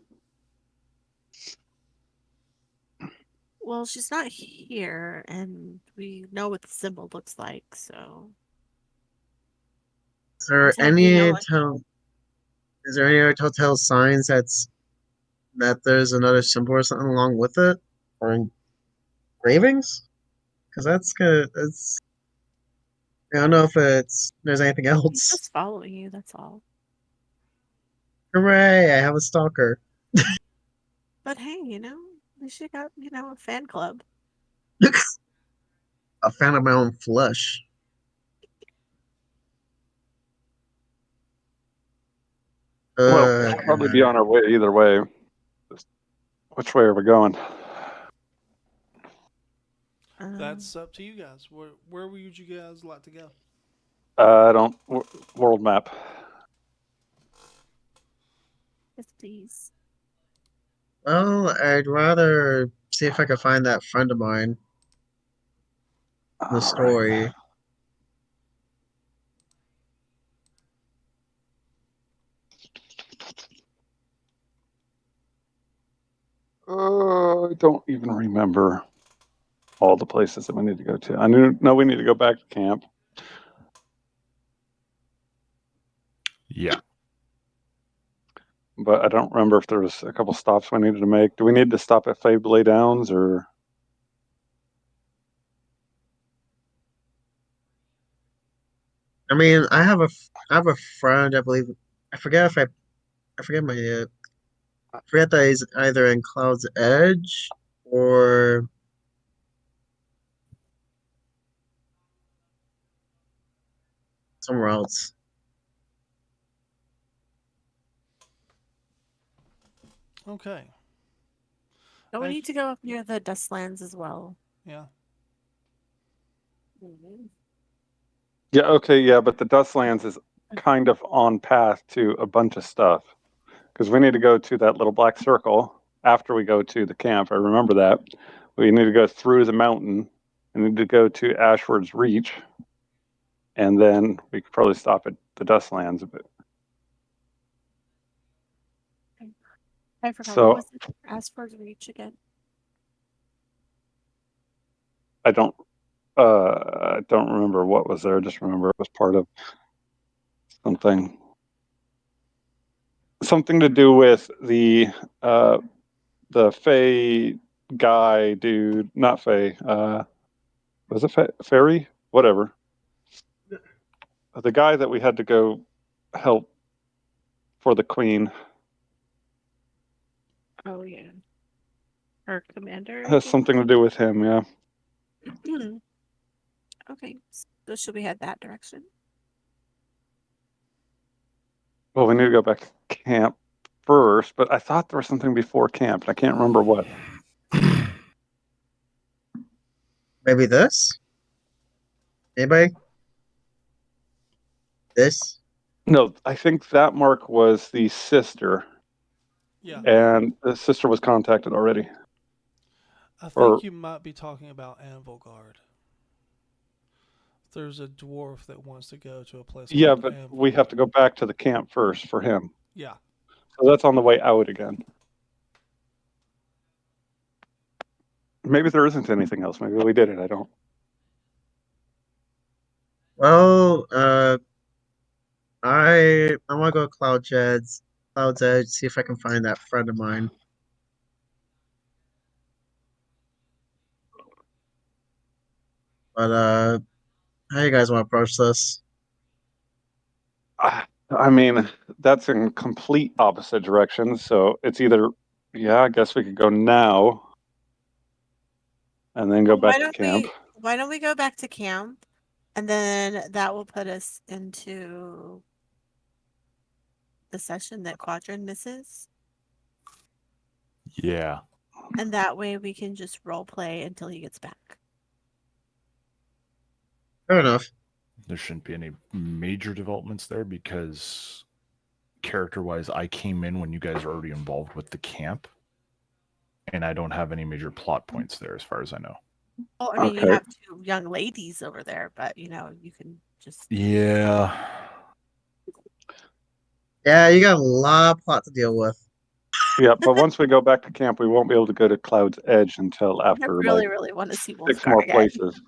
Well, she's not here, and we know what the symbol looks like, so Is there as long as we know any it. tell? Is there any other telltale signs that's that there's another symbol or something along with it, or engravings? Because that's good. It's I don't know if there's anything He's else. just following you, that's all. Hooray! I have a stalker. But hey, at least you got, a fan club. A fan of my own flesh. Well, we'll probably be on our way either way. Which way are we going? That's up to you guys. Where would you guys like to go? I don't. World map. Yes, please. Well, I'd rather see if I can find that friend of mine in the story. I don't even remember all the places that we need to go to. I know we need to go back to camp. Yeah. But I don't remember if there was a couple stops we needed to make. Do we need to stop at Fabley Downs or? I mean, I have a friend. I believe I forget if I forget my I forget that he's either in Cloud's Edge or somewhere else. Okay. Don't we need to go up near the Dustlands as well? Yeah. Yeah, okay, yeah, but the Dustlands is kind of on path to a bunch of stuff. Because we need to go to that little black circle after we go to the camp. I remember that. We need to go through the mountain. We need to go to Ashford's Reach. And then we could probably stop at the Dustlands a bit. I forgot, So- what was it? Ashford's Reach again? I don't remember what was there. I just remember it was part of something to do with the Fey guy dude, not Fey. Was it Fairy? Whatever. The guy that we had to go help for the Queen Oh, yeah. Her commander, I has think? something to do with him. Yeah. Okay, so should we head that direction? Well, we need to go back to camp first, but I thought there was something before camp, and I can't remember what. Maybe this? Anybody? This? No, I think that mark was the sister, Yeah. and the sister was contacted already. I think Or- you might be talking about Anvilgard. There's a dwarf that wants to go to a place Yeah, called but Anvilgard. we have to go back to the camp first for him. Yeah. So that's on the way out again. Maybe there isn't anything else. Maybe we did it. I don't. Well, I want to go to Cloud's Edge, see if I can find that friend of mine. But how you guys want to approach this? I mean, that's in complete opposite directions. So it's either, yeah, I guess we could go now and then go back to camp. Why don't we go back to camp, and then that will put us into the session that Quadrant misses, Yeah. and that way we can just role play until he gets back. Fair enough. There shouldn't be any major developments there because character-wise, I came in when you guys are already involved with the camp, and I don't have any major plot points there as far as I know. Oh, I mean, you Okay. have two young ladies over there, but you can just. Yeah. Yeah, you got a lot of plot to deal with. Yeah, but once we go back to camp, we won't be able to go to Cloud's Edge until I after really, really want to see 6 more Wolfguard again. places.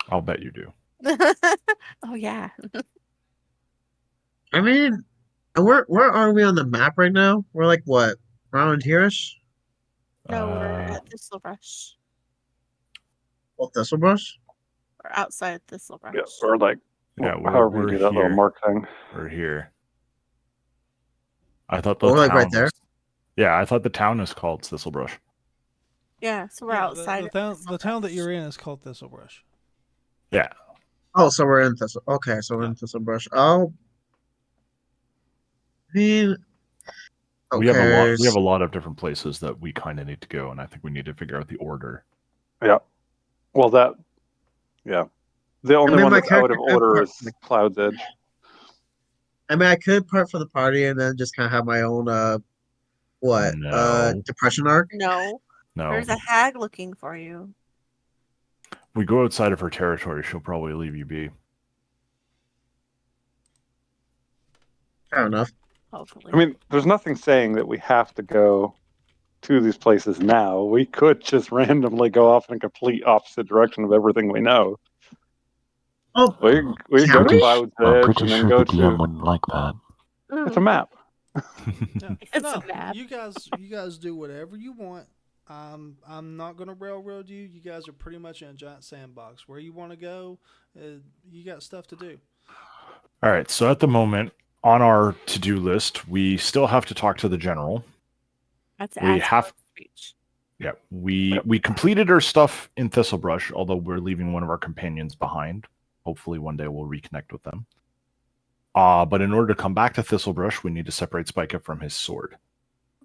I'll bet you do. Oh yeah. I mean, where are we on the map right now? We're like what? Around here-ish? No, we're Uh, at Thistlebrush. Well, Thistlebush? We're outside Yeah, Thistlebrush. or like yeah, however you we're do that little here. mark thing. We're here. I thought Oh, the we're like right town there. was. Yeah, I thought the town is called Thistlebrush. Yeah, so we're Yeah, outside of the town that Thistlebrush. you're in is called Thistlebrush. Yeah. Oh, so we're in Thistle. Okay, so we're in Thistlebush. Oh, he. We have a lot. Okay. We have a lot of different places that we kind of need to go, and I think we need to figure out the order. Yeah. Well, that. Yeah. The only mean, one my that's out character of could order part. is Cloud's Edge. I mean, I could part for the party and then just kind of have my own No. depression arc. No, No. there's a hag looking for you. We go outside of her territory, she'll probably leave you be. Fair enough. Hopefully. I mean, there's nothing saying that we have to go to these places now. We could just randomly go off in a complete opposite direction of everything we know. Oh, We can go to we? Cloud's I'm Edge pretty and then sure go the DM to. wouldn't like that. It's a map. Yeah. It's No, a map. you guys do whatever you want. I'm not gonna railroad you. You guys are pretty much in a giant sandbox. Where you want to go, you got stuff to do. All right. So at the moment, on our to-do list, we still have to talk to the general. That's We as have. speech. Yeah, we completed our stuff in Thistlebrush, although we're leaving one of our companions behind. Hopefully, one day we'll reconnect with them. But in order to come back to Thistlebrush, we need to separate Spika from his sword.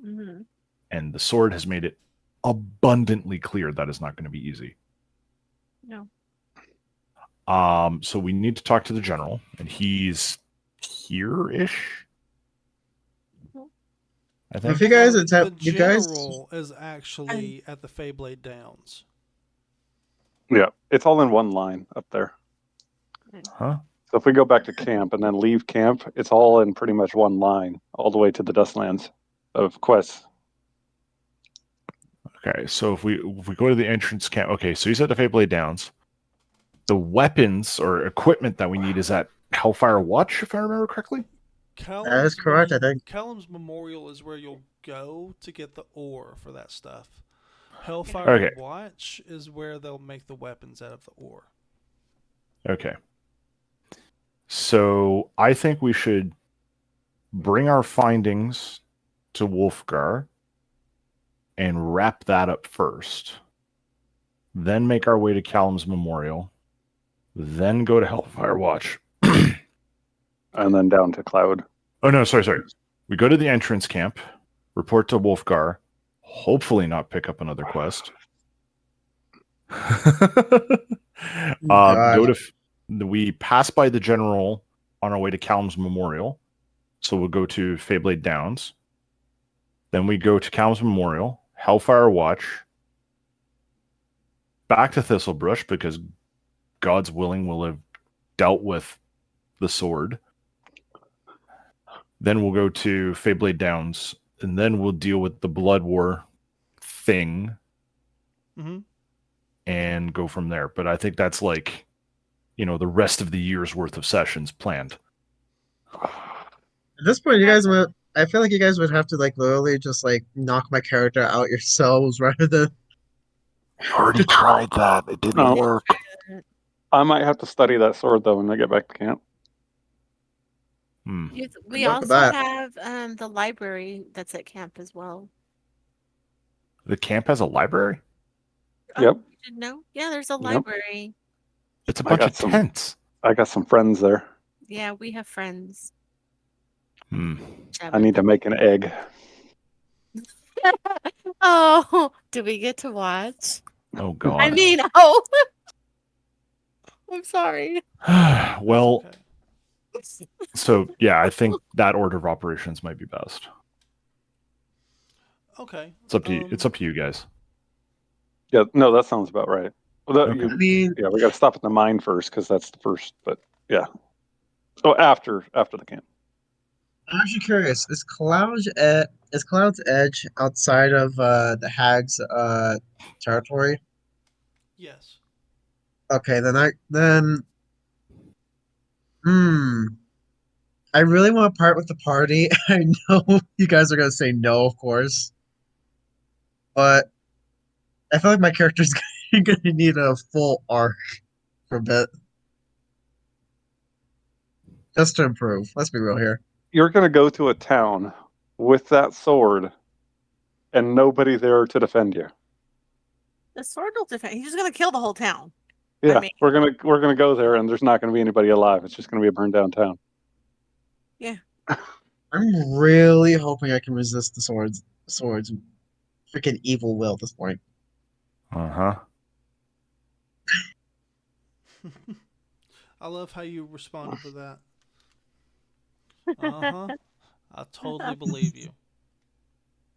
Mm-hmm. And the sword has made it abundantly clear that is not going to be easy. No. So we need to talk to the general, and he's here-ish. I think. If you guys the attempt, you guys. general is actually at the Feyblade Downs. Yeah, it's all in one line up there. Huh? So if we go back to camp and then leave camp, it's all in pretty much one line, all the way to the Dustlands of quests. Okay, so if we go to the entrance camp, okay, so he's at the Feyblade Downs. The weapons or equipment that we need is at Hellfire Watch, if I remember correctly. That is correct, I think. Callum's Memorial is where you'll go to get the ore for that stuff. Hellfire Okay. Watch is where they'll make the weapons out of the ore. Okay. So I think we should bring our findings to Wolfgar and wrap that up first. Then make our way to Callum's Memorial. Then go to Hellfire Watch. And then down to Cloud. Oh, no, sorry. We go to the entrance camp, report to Wolfgar, hopefully not pick up another quest. We pass by the general on our way to Callum's Memorial. So we'll go to Feyblade Downs. Then we go to Callum's Memorial, Hellfire Watch, back to Thistlebrush because God's willing we'll have dealt with the sword. Then we'll go to Feyblade Downs, and then we'll deal with the Blood War thing and go from there. But I think that's like, the rest of the year's worth of sessions planned. At this point, you guys would. I feel like you guys would have to literally just knock my character out yourselves rather than. We already tried that. It didn't work. I might have to study that sword though when I get back to camp. We also have the library that's at camp as well. The camp has a library? Yep. You didn't know? Yeah, there's a library. It's a bunch of tents. I got some friends there. Yeah, we have friends. I need to make an egg. Oh, do we get to watch? Oh, God. I'm sorry. Well, so yeah, I think that order of operations might be best. Okay. It's up to you. It's up to you guys. Yeah, no, that sounds about right. Well, Okay. we got to stop at the mine first because that's the first. But yeah, so after the camp. I'm actually curious. Is Cloud's Edge outside of the Hag's territory? Yes. Okay, then. I really want to part with the party. I know you guys are gonna say no, of course, but I feel like my character's gonna need a full arc for a bit just to improve. Let's be real here. You're going to go to a town with that sword and nobody there to defend you. The sword will defend. He's just gonna kill the whole town. Yeah, mean- we're gonna go there, and there's not gonna be anybody alive. It's just gonna be a burned down town. Yeah. I'm really hoping I can resist the swords freaking evil will at this point. Uh-huh. I love how you responded with that. Uh-huh. I totally believe you.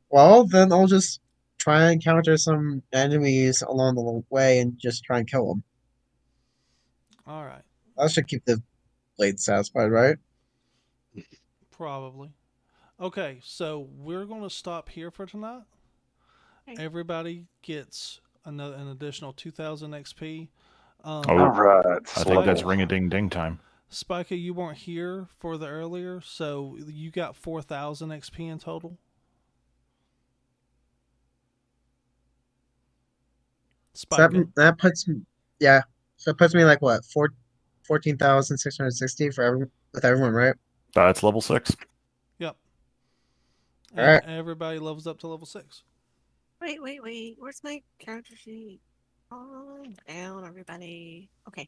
Well, then I'll just try and counter some enemies along the way and just try and kill them. All right. That should keep the blade satisfied, right? Probably. Okay, so we're going to stop here for tonight. Okay. Everybody gets an additional 2,000 XP. Oh. All right. I think that's ring-a-ding-ding time. Spiker, you weren't here for the earlier, so you got 4,000 XP in total. So Spiker. that puts me, yeah. So it puts me like what, 14,660 for with everyone, right? That's level 6. Yep. All And right. everybody levels up to level 6. Wait. Where's my character sheet? Calm down, everybody. Okay.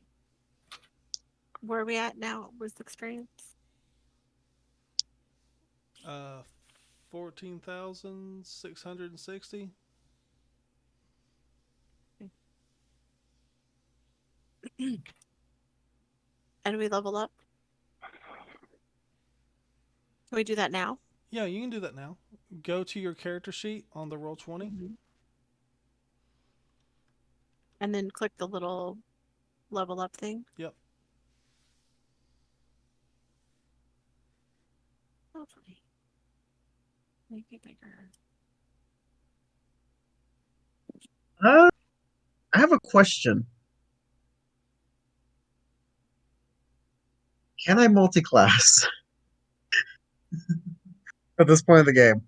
Where are we at now? Where's the experience? 14,660. And we level up? Can we do that now? Yeah, you can do that now. Go to your character sheet on the Roll20. Mm-hmm. And then click the little level up thing? Yep. Lovely. Make it bigger. I have a question. Can I multi-class at this point in the game?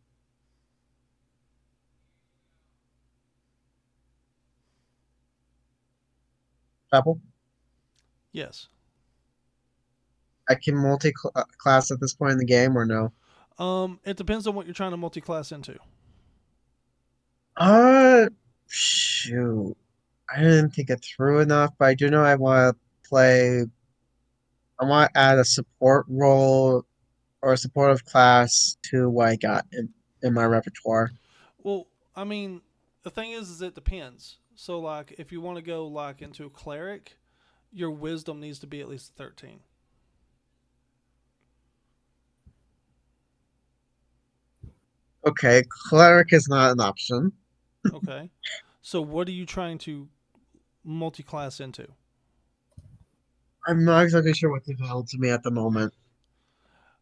Apple? Yes. I can multi-class at this point in the game or no? It depends on what you're trying to multi-class into. Shoot. I didn't think it through enough, but I do know I want to play. I want to add a support role or a supportive class to what I got in my repertoire. Well, I mean, the thing is it depends. So, like, if you want to go like into a cleric, your wisdom needs to be at least 13. Okay, cleric is not an option. Okay. So, what are you trying to multi-class into? I'm not exactly sure what's available to me at the moment.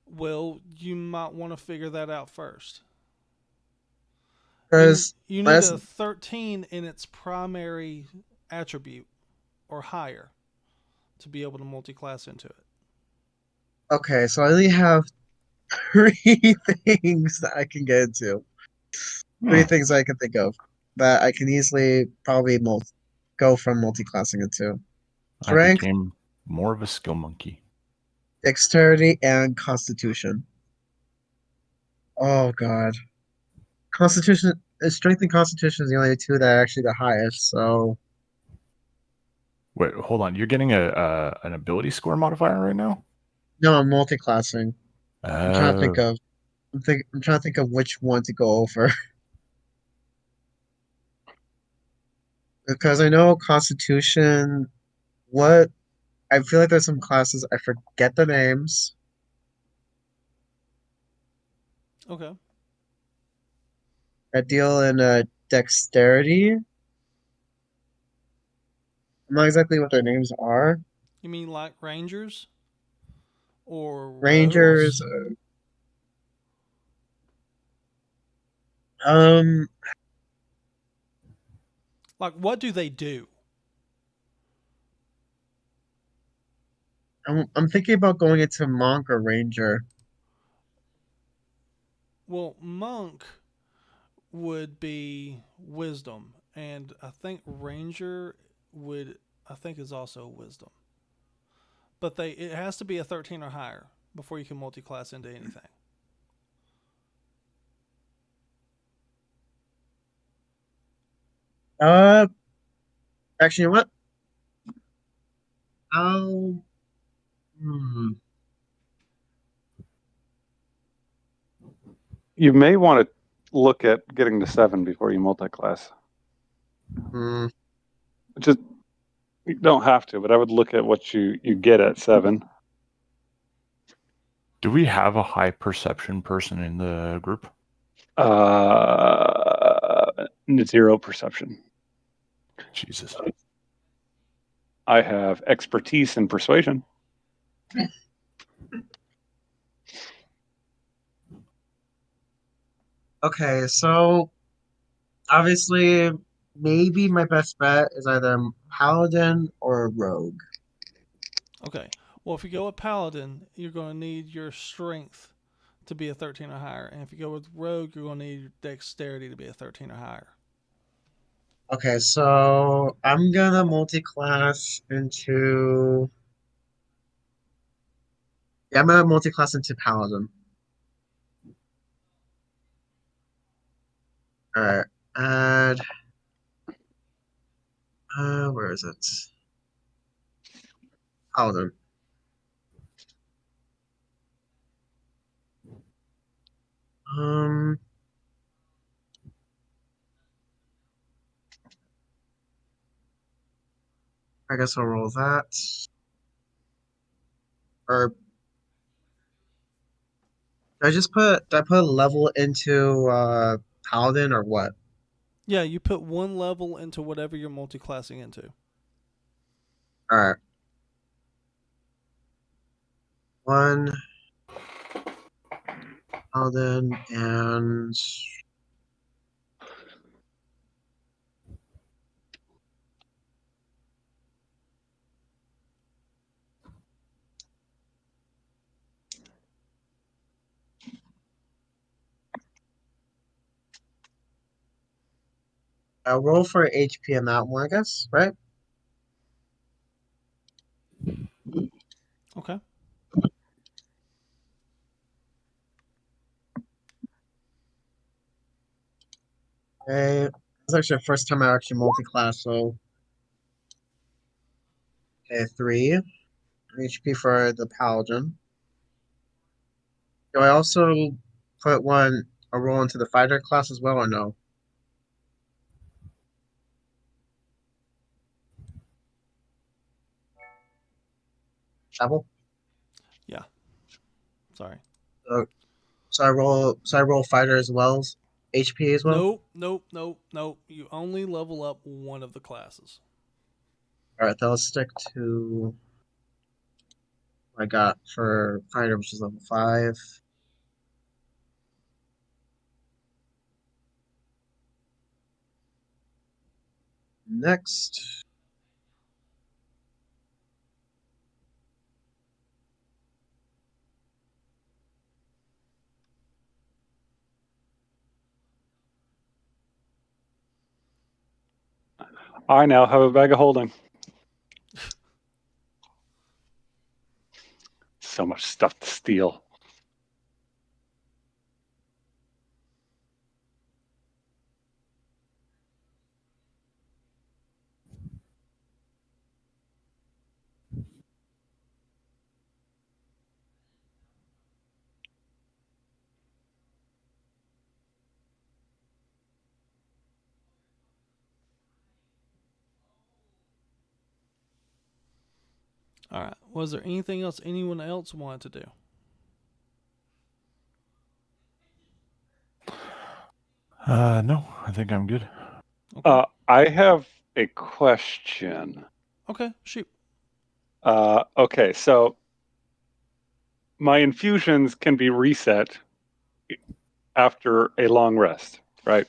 Well, you might want to figure that out first. Because you need a 13 in its primary attribute or higher to be able to multi-class into it. okay, so I only have 3 things that I can get into. 3 things I can think of that I can easily probably go from multi-classing into. I Strength, became more of a skill monkey. dexterity, and constitution. Oh god. Constitution, strength and constitution is the only two that are actually the highest, so Wait, hold on. You're getting an ability score modifier right now? no, I'm multi-classing. I'm trying to think Oh. of I'm trying to think of which one to go over. Because I know constitution, what I feel like there's some classes I forget the names. Okay. I deal in dexterity. I'm not exactly what their names are. You mean like rangers or Rangers. rogues? Um, Like, what do they do? I'm thinking about going into monk or ranger. Well, monk would be wisdom, and I think ranger would I think is also wisdom. But it has to be a 13 or higher before you can multi-class into anything. Uh, actually, you know what? I'll. Hmm. You may want to look at getting to 7 before you multi-class. Hmm. Just you don't have to, but I would look at what you get at 7. Do we have a high perception person in the group? 0 perception. Jesus. I have expertise in persuasion. Okay, so obviously, maybe my best bet is either paladin or rogue. Okay. Well, if you go with paladin, you're going to need your strength to be a 13 or higher, and if you go with rogue, you're going to need your dexterity to be a 13 or higher. Okay, so I'm gonna multi-class into. Yeah, I'm gonna multi-class into paladin. All right, add. Where is it? Paladin. Um, I guess I'll roll that. Or did I put a level into paladin or what? Yeah, you put one level into whatever you're multi-classing into. All right, one paladin and I'll roll for HP on that one, I guess, right? Okay. Okay, it's actually the first time I actually multi-class, so okay, 3 HP for the paladin. Do I also put a roll into the fighter class as well, or no? Double. Yeah. Sorry. So, so I roll fighter as well, as HP as well. Nope, nope, nope, nope. You only level up one of the classes. All right, then let's stick to what I got for fighter, which is level 5. Next, I now have a bag of holding. So much stuff to steal. All right. Was there anything else anyone else wanted to do? No, I think I'm good. Okay. I have a question. Okay. Shoot. Okay, so my infusions can be reset after a long rest, right?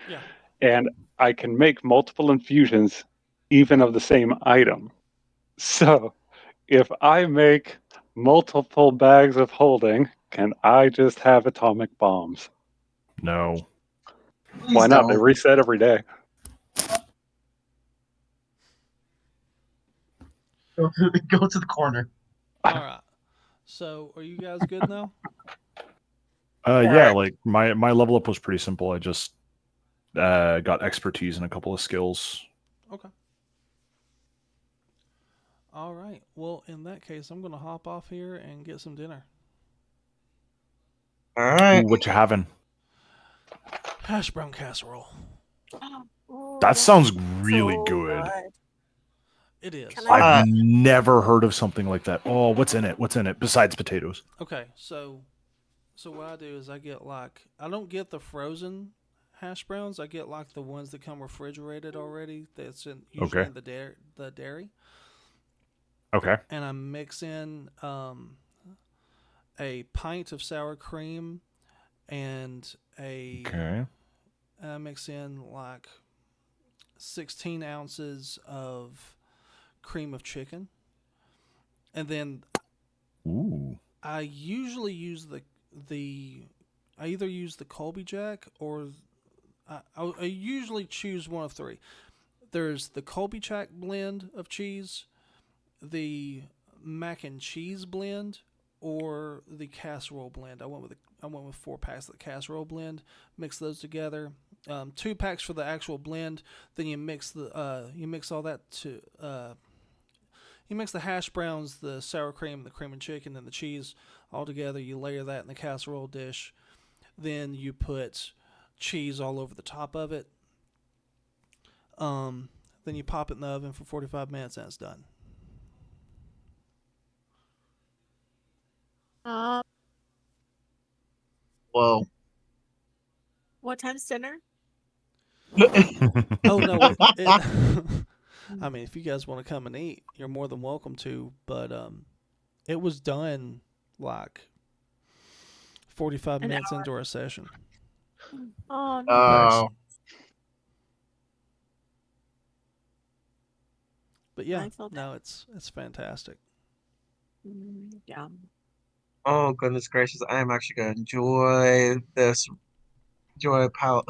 Yeah. And I can make multiple infusions even of the same item. So if I make multiple bags of holding, can I just have atomic bombs? No. Please Why not? They don't. reset every day. Go to the corner. All right. So, are you guys good now? Yeah, like my level up was pretty simple. I just got expertise in a couple of skills. Okay. All right. Well, in that case, I'm going to hop off here and get some dinner. All Ooh, right. what you having? Hash brown casserole. Ooh, That that sounds sounds really so good. It is. Can I- I've Uh, never heard of something like that. Oh, what's in it? What's in it besides potatoes? Okay, so what I do is I get like I don't get the frozen hash browns. I get like the ones that come refrigerated already. That's usually Okay. in the dairy, Okay. and I mix in a pint of sour cream and Okay. I mix in like 16 ounces of cream of chicken, and then Ooh. I usually use the I either use the Colby Jack or I usually choose one of three. There's the Colby Jack blend of cheese, the mac and cheese blend, or the casserole blend. I went with 4 packs of the casserole blend. Mix those together. 2 packs for the actual blend. Then you mix all that to you mix the hash browns, the sour cream, the cream and chicken, and the cheese all together. You layer that in the casserole dish. Then you put cheese all over the top of it. Then you pop it in the oven for 45 minutes and it's done. Um, Whoa. what time's dinner? Oh no, it I mean, if you guys want to come and eat, you're more than welcome to. But it was done like 45 An minutes hour. into our session. Oh no. Nice. Oh. But yeah, I feel no, it's fantastic. Yeah. Oh goodness gracious! I am actually gonna enjoy this. Enjoy a pal.